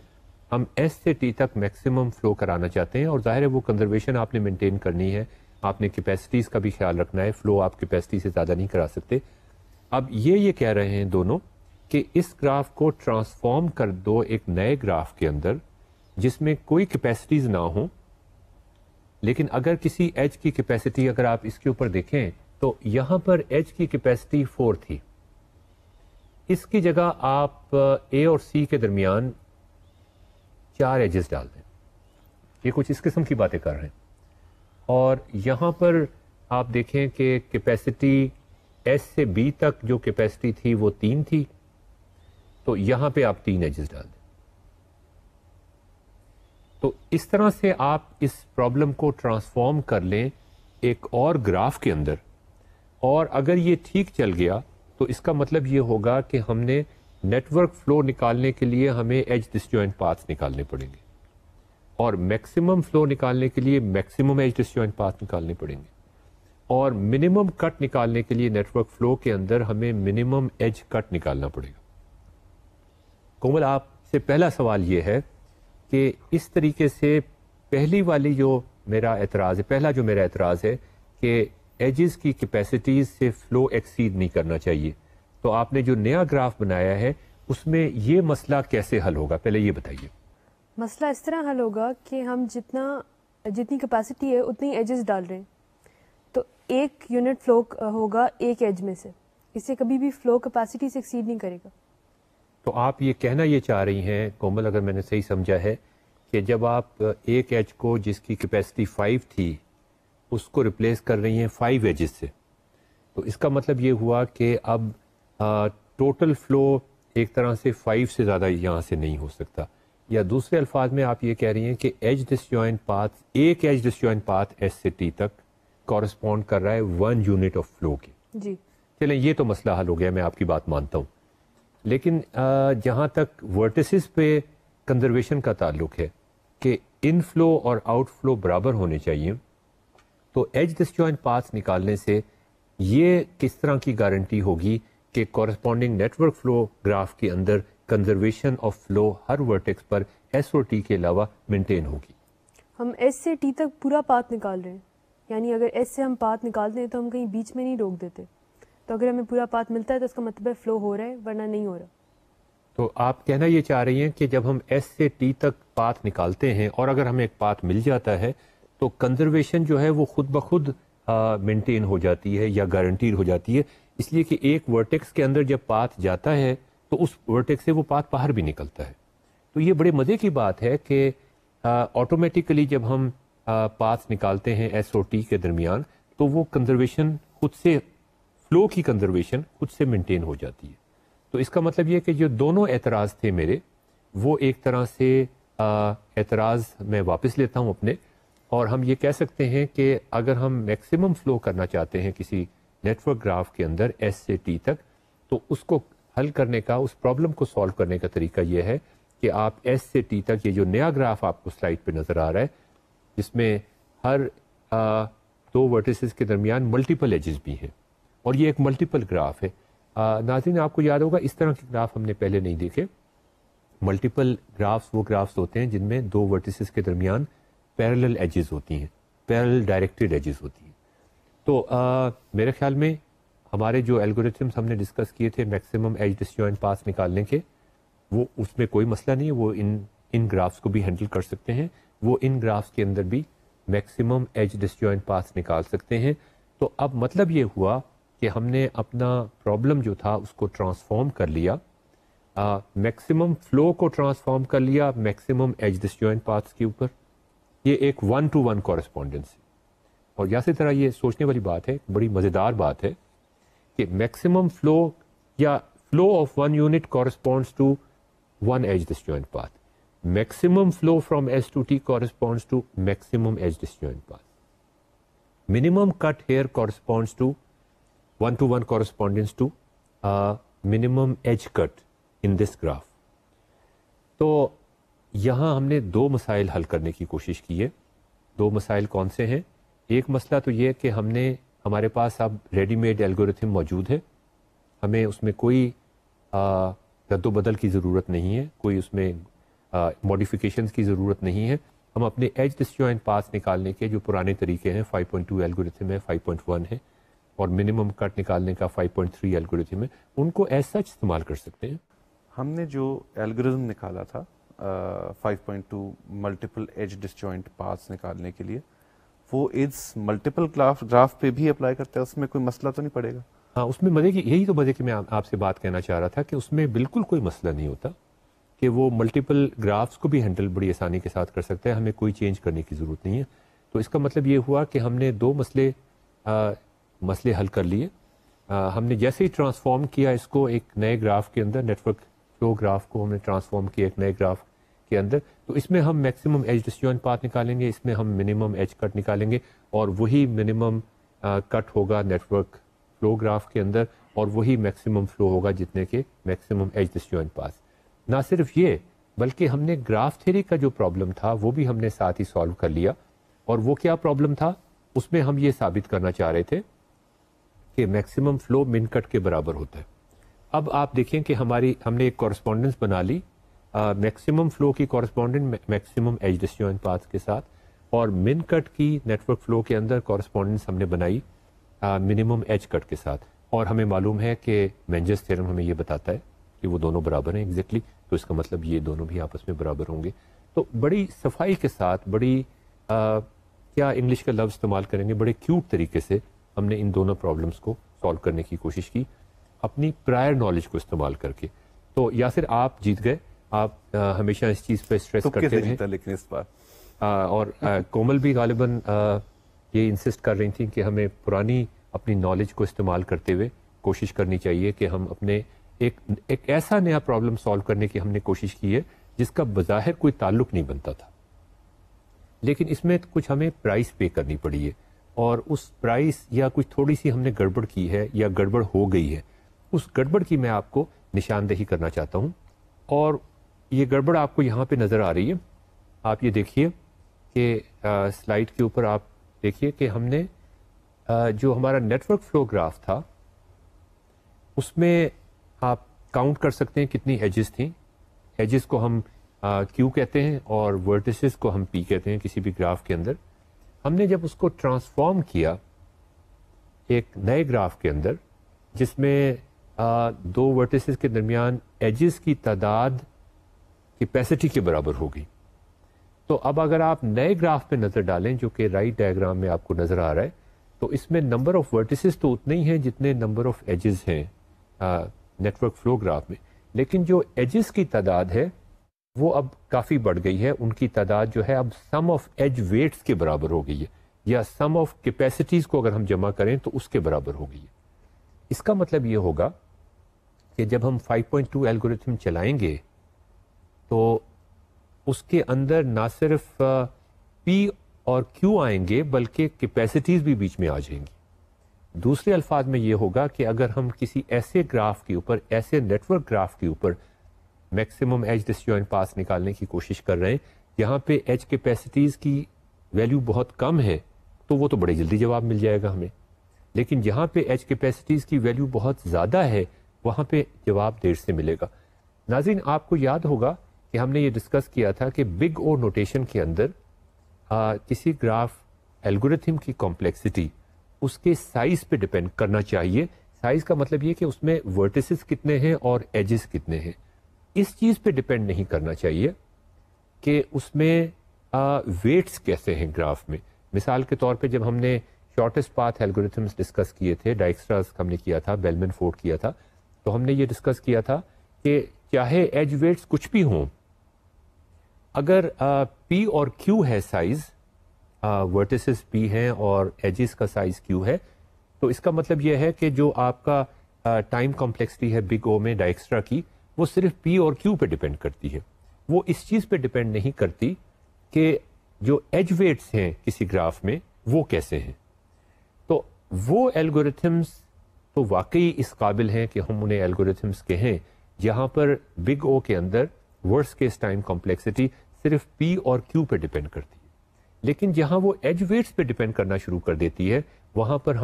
ہم ایس سے ٹی تک میکسیمم فلو کرانا چاہتے ہیں اور ظاہر ہے وہ کنزرویشن آپ نے مینٹین کرنی ہے، آپ نے کیپیسٹیز کا بھی خیال رکھنا ہے، فلو آپ کیپیسٹی سے زیادہ نہیں کرا سکتے. اب یہ کہہ رہے ہیں دونوں کہ اس گراف کو ٹرانسفارم کر دو ایک نئے گراف کے اندر جس میں کوئی کیپیسٹیز نہ ہوں، لیکن اگر کسی ایج کی کیپیسٹی اگر آپ اس کے اوپر دیکھیں تو یہاں پر ایج کی کیپیسٹی 4 تھی، اس کی جگہ آپ اے اور سی کے درمیان 4 ایجز ڈال دیں. یہ کچھ اس قسم کی باتیں کر رہے ہیں. اور یہاں پر آپ دیکھیں کہ کیپیسٹی ایس سے بی تک جو کیپیسٹی تھی وہ 3 تھی، تو یہاں پہ آپ 3 ایجز ڈال دیں. تو اس طرح سے آپ اس پرابلم کو ٹرانسفارم کر لیں ایک اور گراف کے اندر، اور اگر یہ ٹھیک چل گیا تو اس کا مطلب یہ ہوگا کہ ہم نے نیٹ ورک فلو نکالنے کے لیے ہمیں ایج ڈسجوائنٹ پاتھ نکالنے پڑیں گے، اور میکسیمم فلو نکالنے کے لیے میکسیمم ایج ڈسجوائنٹ پاتھ نکالنے پڑیں گے، اور منیمم کٹ نکالنے کے لیے نیٹ ورک فلو کے اندر ہمیں منیمم ایج کٹ نکالنا پڑے گا. کومل، آپ سے پہلا سوال یہ ہے کہ اس طریقے سے پہلا جو میرا اعتراض ہے کہ ایجز کی کیپیسٹیز سے فلو ایکسیڈ نہیں کرنا چاہیے، تو آپ نے جو نیا گراف بنایا ہے اس میں یہ مسئلہ کیسے حل ہوگا؟ پہلے یہ بتائیے. مسئلہ اس طرح حل ہوگا کہ ہم جتنی کیپیسٹی ہے اتنی ایجز ڈال رہے ہیں، تو ایک یونٹ فلو ہوگا ایک ایج میں سے، اس سے کبھی بھی فلو کیپیسٹی سے ایکسیڈ نہیں کرے گا. تو آپ یہ کہنا یہ چاہ رہی ہیں کومل، اگر میں نے صحیح سمجھا ہے، کہ جب آپ ایک ایج کو جس کی کیپیسٹی 5 تھی اس کو ریپلیس کر رہی ہیں 5 ایجز سے، تو اس کا مطلب یہ ہوا کہ اب ٹوٹل فلو ایک طرح سے 5 سے زیادہ یہاں سے نہیں ہو سکتا، یا دوسرے الفاظ میں آپ یہ کہہ رہی ہیں کہ ایج ڈسجوائنٹ پاتھ، ایک ایج ڈسجوائنٹ پاتھ ایس سے ٹی تک کورسپونڈ کر رہا ہے 1 یونٹ آف فلو کی. جی چلیں یہ تو مسئلہ حل ہو گیا، میں آپ کی بات مانتا ہوں. لیکن جہاں تک ورٹسز پہ کنزرویشن کا تعلق ہے کہ ان فلو اور آؤٹ فلو برابر ہونے چاہیے، تو ایج ڈسجوائنٹ پاتھ نکالنے سے یہ کس طرح کی گارنٹی ہوگی کہ corresponding network flow graph کے اندر کنزرویشن آف فلو ہر ورٹیکس پر ایس اور ٹی کے علاوہ مینٹین ہوگی؟ ہم ایس سے ٹی تک پورا پاتھ نکال رہے ہیں، یعنی اگر ایس سے ہم پاتھ نکالتے ہیں تو ہم کہیں بیچ میں نہیں روک دیتے. تو اگر ہمیں پورا پاتھ ملتا ہے تو اس کا مطلب ہے فلو ہو رہا ہے، ورنہ نہیں ہو رہا. تو آپ کہنا یہ چاہ رہی ہیں کہ جب ہم ایس سے ٹی تک پاتھ نکالتے ہیں اور اگر ہمیں ایک پاتھ مل جاتا ہے تو کنزرویشن جو ہے وہ خود بخود مینٹین ہو جاتی ہے یا گارنٹیڈ ہو جاتی ہے، اس لیے کہ ایک ورٹیکس کے اندر جب پاتھ جاتا ہے تو اس ورٹیکس سے وہ پاتھ باہر بھی نکلتا ہے. تو یہ بڑے مزے کی بات ہے کہ آٹومیٹیکلی جب ہم پاتھ نکالتے ہیں ایس اور ٹی کے درمیان تو وہ کنزرویشن خود سے، فلو کی کنزرویشن خود سے مینٹین ہو جاتی ہے. تو اس کا مطلب یہ کہ جو دونوں اعتراض تھے میرے، وہ ایک طرح سے اعتراض میں واپس لیتا ہوں اپنے، اور ہم یہ کہہ سکتے ہیں کہ اگر ہم میکسیمم فلو کرنا چاہتے ہیں کسی نیٹ ورک گراف کے اندر ایس سے ٹی تک، تو اس کو حل کرنے کا، اس پرابلم کو سالو کرنے کا طریقہ یہ ہے کہ آپ ایس سے ٹی تک، یہ جو نیا گراف آپ کو سلائڈ پہ نظر آ رہا ہے جس میں ہر 2 ورٹیسز کے درمیان ملٹیپل ایجز بھی ہیں، اور یہ ایک ملٹیپل گراف ہے. ناظرین آپ کو یاد ہوگا اس طرح کے گراف ہم نے پہلے نہیں دیکھے. ملٹیپل گرافس وہ گرافس ہوتے ہیں جن میں 2 ورٹیسز کے درمیان پیرلل ایجز ہوتی ہیں، پیرلل ڈائریکٹڈ ایجز ہوتی ہیں. تو میرے خیال میں ہمارے جو الگوریتھمس ہم نے ڈسکس کیے تھے میکسیمم ایج ڈسجوائنٹ پاتھ نکالنے کے، وہ اس میں کوئی مسئلہ نہیں ہے، وہ ان گرافس کو بھی ہینڈل کر سکتے ہیں، وہ ان گرافس کے اندر بھی میکسیمم ایج ڈسجوائنٹ پاتھ نکال سکتے ہیں. تو اب مطلب یہ ہوا کہ ہم نے اپنا پرابلم جو تھا اس کو ٹرانسفارم کر لیا، میکسیمم فلو کو ٹرانسفارم کر لیا میکسیمم ایج ڈسجوائنٹ پاتھس کے اوپر. یہ ایک 1-to-1 کورسپونڈنس ہے. اور یاسی طرح یہ سوچنے والی بات ہے، بڑی مزیدار بات ہے کہ میکسیمم فلو یا flow of 1 unit corresponds to 1 edge disjoint path. Maximum flow from S to T corresponds to maximum edge disjoint path. minimum cut here corresponds to 1-to-1 corresponds to minimum edge cut in this graph. تو یہاں ہم نے دو مسائل حل کرنے کی کوشش کی ہے. دو مسائل کون سے ہیں؟ ایک مسئلہ تو یہ کہ ہمارے پاس اب ریڈی میڈ الگوریتھم موجود ہے, ہمیں اس میں کوئی رد و بدل کی ضرورت نہیں ہے, کوئی اس میں ماڈیفیکیشنز کی ضرورت نہیں ہے. ہم اپنے ایج ڈسجوائنٹ پاس نکالنے کے جو پرانے طریقے ہیں 5.2 الگوریتھم ہے, 5.1 ہے, اور منیمم کٹ نکالنے کا 5.3 الگوریتھم ہے, ان کو ایز سچ استعمال کر سکتے ہیں. ہم نے جو الگوریتھم نکالا تھا 5.2 ملٹیپل ایج ڈسجوائنٹ پاس نکالنے کے لیے, وہ ایج ملٹیپل گراف پہ بھی اپلائی کرتا ہے, اس میں کوئی مسئلہ تو نہیں پڑے گا؟ ہاں, اس میں یہی تو مزے کی میں آپ سے بات کہنا چاہ رہا تھا کہ اس میں بالکل کوئی مسئلہ نہیں ہوتا, کہ وہ ملٹیپل گرافس کو بھی ہینڈل بڑی آسانی کے ساتھ کر سکتا ہے, ہمیں کوئی چینج کرنے کی ضرورت نہیں ہے. تو اس کا مطلب یہ ہوا کہ ہم نے دو مسئلے حل کر لیے. ہم نے جیسے ہی ٹرانسفارم کیا اس کو ایک نئے گراف کے اندر, نیٹ ورک فلو گراف کو ہم نے ٹرانسفارم کیا ایک نئے گراف کے اندر, تو اس میں ہم میکسیمم ایج ڈسجوائنٹ پاتھ نکالیں گے, اس میں ہم منیمم ایج کٹ نکالیں گے, اور وہی منیمم کٹ ہوگا نیٹ ورک فلو گراف کے اندر, اور وہی میکسیمم فلو ہوگا جتنے کے میکسیمم ایج ڈسجوائنٹ پاس. نہ صرف یہ بلکہ ہم نے گراف تھیوری کا جو پرابلم تھا وہ بھی ہم نے ساتھ ہی سالو کر لیا. اور وہ کیا پرابلم تھا؟ اس میں ہم یہ ثابت کرنا چاہ رہے تھے کہ میکسیمم فلو من کٹ کے برابر ہوتا ہے. اب آپ دیکھیں کہ ہم نے ایک کورسپونڈنس بنا لی میکسیمم فلو کی corresponding maximum edge disjoint path کے ساتھ, اور من کٹ کی نیٹ ورک فلو کے اندر کورسپونڈنس ہم نے بنائی منیمم ایج کٹ کے ساتھ. اور ہمیں معلوم ہے کہ مینجرز تھیورم ہمیں یہ بتاتا ہے کہ وہ دونوں برابر ہیں ایگزیکٹلی, تو اس کا مطلب یہ دونوں بھی آپس میں برابر ہوں گے. تو بڑی صفائی کے ساتھ, بڑی کیا انگلش کا لفظ استعمال کریں گے, بڑے کیوٹ طریقے سے ہم نے ان دونوں پرابلمس کو سالو کرنے کی کوشش کی اپنی پرائر نالج کو استعمال کر کے. تو یاسر آپ جیت گئے, آپ ہمیشہ اس چیز پہ اسٹریس کرتے رہے, لیکن اس بار اور کومل بھی غالباً یہ انسسٹ کر رہی تھیں کہ ہمیں پرانی اپنی نالج کو استعمال کرتے ہوئے کوشش کرنی چاہیے کہ ہم اپنے ایک ایسا نیا پرابلم سالو کرنے کی ہم نے کوشش کی ہے جس کا بظاہر کوئی تعلق نہیں بنتا تھا, لیکن اس میں کچھ ہمیں پرائس پے کرنی پڑی ہے, اور اس پرائس یا کچھ تھوڑی سی ہم نے گڑبڑ کی ہے یا گڑبڑ ہو گئی ہے, اس گڑبڑ کی میں آپ کو نشاندہی کرنا چاہتا ہوں. اور یہ گڑبڑ آپ کو یہاں پہ نظر آ رہی ہے, آپ یہ دیکھیے کہ سلائیڈ کے اوپر آپ دیکھیے کہ ہم نے جو ہمارا نیٹ ورک فلو گراف تھا اس میں آپ کاؤنٹ کر سکتے ہیں کتنی ایجز تھیں. ایجز کو ہم کیو کہتے ہیں اور ورٹیسز کو ہم پی کہتے ہیں کسی بھی گراف کے اندر. ہم نے جب اس کو ٹرانسفارم کیا ایک نئے گراف کے اندر جس میں دو ورٹیسز کے درمیان ایجز کی تعداد کیپیسٹی کے برابر ہوگی, تو اب اگر آپ نئے گراف پہ نظر ڈالیں جو کہ رائٹ ڈائیگرام میں آپ کو نظر آ رہا ہے, تو اس میں نمبر آف ورٹیسز تو اتنے ہی ہیں جتنے نمبر آف ایجز ہیں نیٹ ورک فلو گراف میں, لیکن جو ایجز کی تعداد ہے وہ اب کافی بڑھ گئی ہے. ان کی تعداد جو ہے اب سم آف ایج ویٹس کے برابر ہو گئی ہے, یا سم آف کیپیسٹیز کو اگر ہم جمع کریں تو اس کے برابر ہو گئی ہے. اس کا مطلب یہ ہوگا کہ جب ہم 5.2 الگوریتھم چلائیں گے تو اس کے اندر نہ صرف پی اور کیو آئیں گے بلکہ کیپیسٹیز بھی بیچ میں آ جائیں گی. دوسرے الفاظ میں یہ ہوگا کہ اگر ہم کسی ایسے گراف کے اوپر, ایسے نیٹ ورک گراف کے اوپر میکسیمم ایج ڈسجوائنٹ پاس نکالنے کی کوشش کر رہے ہیں جہاں پہ ایج کیپیسٹیز کی ویلیو بہت کم ہے, تو وہ تو بڑے جلدی جواب مل جائے گا ہمیں. لیکن جہاں پہ ایج کیپیسٹیز کی ویلیو بہت زیادہ ہے وہاں پہ جواب دیر سے ملے گا. ناظرین, آپ کو یاد ہوگا کہ ہم نے یہ ڈسکس کیا تھا کہ بگ او نوٹیشن کے اندر کسی گراف الگوریتھم کی کمپلیکسٹی اس کے سائز پہ ڈپینڈ کرنا چاہیے. سائز کا مطلب یہ کہ اس میں ورٹیسز کتنے ہیں اور ایجز کتنے ہیں, اس چیز پہ ڈپینڈ نہیں کرنا چاہیے کہ اس میں ویٹس کیسے ہیں گراف میں. مثال کے طور پہ جب ہم نے شارٹیسٹ پاتھ الگوریتھمس ڈسکس کیے تھے, ڈائیکسٹراز ہم نے کیا تھا, بیلمن فورڈ کیا تھا, تو ہم نے یہ ڈسکس کیا تھا کہ چاہے ایج ویٹس کچھ بھی ہوں, اگر پی اور کیو ہے سائز, ورٹیسز پی ہیں اور ایجز کا سائز کیو ہے, تو اس کا مطلب یہ ہے کہ جو آپ کا ٹائم کمپلیکسٹی ہے بگ او میں ڈائیکسٹرا کی, وہ صرف پی اور کیو پہ ڈپینڈ کرتی ہے. وہ اس چیز پہ ڈپینڈ نہیں کرتی کہ جو ایج ویٹس ہیں کسی گراف میں وہ کیسے ہیں. وہ الگوریتھمس تو واقعی اس قابل ہیں کہ ہم انہیں الگوریتھمس کہیں جہاں پر بگ او کے اندر ورسٹ کیس ٹائم کمپلیکسٹی صرف پی اور کیو پہ ڈپینڈ کرتی ہے، لیکن جہاں وہ ایج ویٹس پہ ڈپینڈ کرنا شروع کر دیتی ہے وہاں پر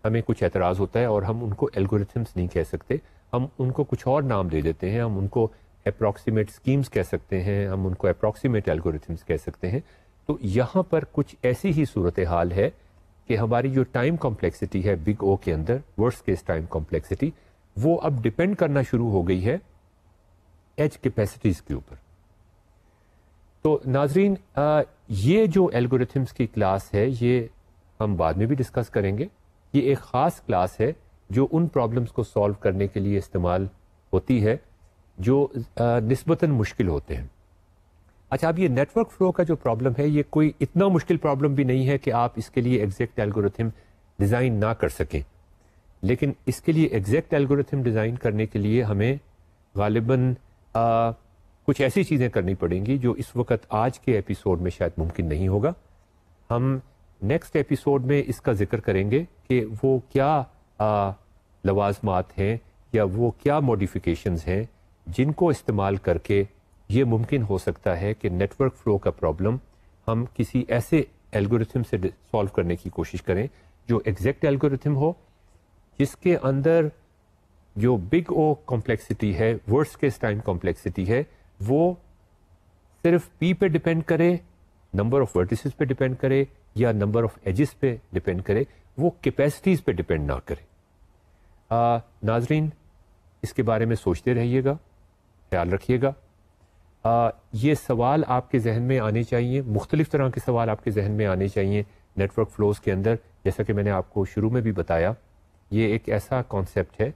ہمیں کچھ اعتراض ہوتا ہے اور ہم ان کو الگوریتھمس نہیں کہہ سکتے، ہم ان کو کچھ اور نام دے دیتے ہیں، ہم ان کو اپروکسیمیٹ اسکیمس کہہ سکتے ہیں، ہم ان کو اپروکسیمیٹ الگوریتھمس کہہ سکتے ہیں۔ تو یہاں پر کچھ ایسی ہی صورتحال ہے کہ ہماری جو ٹائم کمپلیکسٹی ہے بگ او کے اندر، ورسٹ کیس ٹائم کمپلیکسٹی، وہ اب ڈپینڈ کرنا شروع ہو گئی ہے ایج کیپیسٹیز کے اوپر۔ تو ناظرین، یہ جو الگوریتھمس کی کلاس ہے یہ ہم بعد میں بھی ڈسکس کریں گے۔ یہ ایک خاص کلاس ہے جو ان پرابلمس کو سالو کرنے کے لیے استعمال ہوتی ہے جو نسبتاً مشکل ہوتے ہیں۔ اچھا، اب یہ نیٹ ورک فلو کا جو پرابلم ہے یہ کوئی اتنا مشکل پرابلم بھی نہیں ہے کہ آپ اس کے لیے ایگزیکٹ الگوریتھم ڈیزائن نہ کر سکیں، لیکن اس کے لیے ایگزیکٹ الگوریتھم ڈیزائن کرنے کے لیے ہمیں غالباً کچھ ایسی چیزیں کرنی پڑیں گی جو اس وقت آج کے ایپیسوڈ میں شاید ممکن نہیں ہوگا۔ ہم نیکسٹ ایپیسوڈ میں اس کا ذکر کریں گے کہ وہ کیا لوازمات ہیں یا وہ کیا موڈیفیکیشنز ہیں جن کو استعمال کر کے یہ ممکن ہو سکتا ہے کہ نیٹ ورک فلو کا پرابلم ہم کسی ایسے الگوریتھم سے سالو کرنے کی کوشش کریں جو ایگزیکٹ الگوریتھم ہو، جس کے اندر جو بگ او کمپلیکسٹی ہے، ورسٹ کیس ٹائم کمپلیکسٹی ہے، وہ صرف پی پہ ڈپینڈ کرے، نمبر آف ورٹیسز پہ ڈپینڈ کرے یا نمبر آف ایجز پہ ڈپینڈ کرے، وہ کیپیسٹیز پہ ڈپینڈ نہ کرے۔ ناظرین، اس کے بارے میں سوچتے رہیے گا، خیال رکھیے گا۔ یہ سوال آپ کے ذہن میں آنے چاہیے، مختلف طرح کے سوال آپ کے ذہن میں آنے چاہیے نیٹ ورک فلوز کے اندر۔ جیسا کہ میں نے آپ کو شروع میں بھی بتایا، یہ ایک ایسا کانسیپٹ ہے،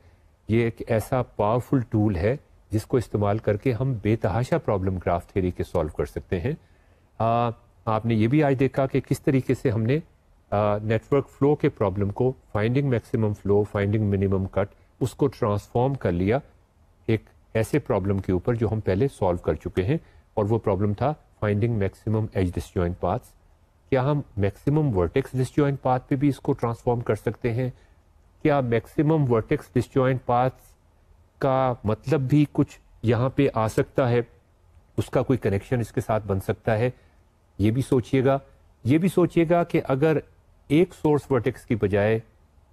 یہ ایک ایسا پاورفل ٹول ہے جس کو استعمال کر کے ہم بے تحاشا پرابلم گراف تھیوری کے سالو کر سکتے ہیں۔ آپ نے یہ بھی آج دیکھا کہ کس طریقے سے ہم نے نیٹ ورک فلو کے پرابلم کو finding maximum flow, finding minimum cut, اس کو ٹرانسفارم کر لیا ایک ایسے پرابلم کے اوپر جو ہم پہلے سالو کر چکے ہیں، اور وہ پرابلم تھا finding maximum edge disjoint paths. کیا ہم میکسیمم ورٹیکس ڈسجوائنٹ پاتھ پہ بھی اس کو ٹرانسفارم کر سکتے ہیں؟ کیا میکسیمم ورٹیکس ڈسجوائنٹ پاتھس کا مطلب بھی کچھ یہاں پہ آ سکتا ہے، اس کا کوئی کنیکشن اس کے ساتھ بن سکتا ہے؟ یہ بھی سوچئے گا۔ یہ بھی سوچئے گا کہ اگر ایک سورس ورٹیکس کی بجائے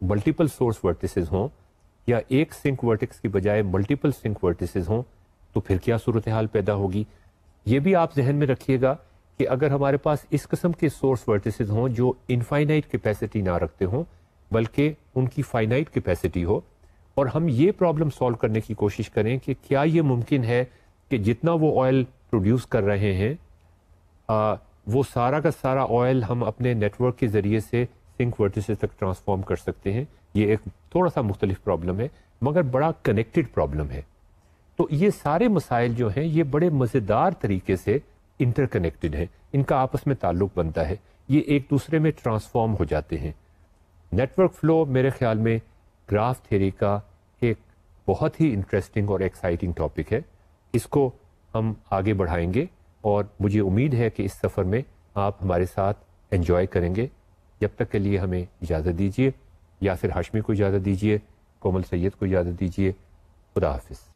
ملٹیپل سورس ورٹیسز ہوں، یا ایک سنک ورٹیکس کی بجائے ملٹیپل سنک ورٹیسز ہوں، تو پھر کیا صورتحال پیدا ہوگی؟ یہ بھی آپ ذہن میں رکھیے گا کہ اگر ہمارے پاس اس قسم کے سورس ورٹیسز ہوں جو انفائنائٹ کیپیسٹی نہ رکھتے ہوں بلکہ ان کی فائنائٹ کیپیسٹی ہو، اور ہم یہ پرابلم سالو کرنے کی کوشش کریں کہ کیا یہ ممکن ہے کہ جتنا وہ آئل پروڈیوس کر رہے ہیں وہ سارا کا سارا آئل ہم اپنے نیٹ ورک کے ذریعے سے سنک ورٹیسز تک ٹرانسفارم کر سکتے ہیں؟ یہ ایک تھوڑا سا مختلف پرابلم ہے مگر بڑا کنیکٹڈ پرابلم ہے۔ تو یہ سارے مسائل جو ہیں یہ بڑے مزیدار طریقے سے انٹر کنیکٹڈ ہیں، ان کا آپس میں تعلق بنتا ہے، یہ ایک دوسرے میں ٹرانسفارم ہو جاتے ہیں۔ نیٹ ورک فلو میرے خیال میں گراف تھیوری کا ایک بہت ہی انٹرسٹنگ اور ایکسائٹنگ ٹاپک ہے، اس کو ہم آگے بڑھائیں گے اور مجھے امید ہے کہ اس سفر میں آپ ہمارے ساتھ انجوائے کریں گے۔ جب تک کے لیے ہمیں اجازت دیجیے، یاسر ہاشمی کو اجازت دیجیے، کومل سید کو اجازت دیجیے۔ خدا حافظ۔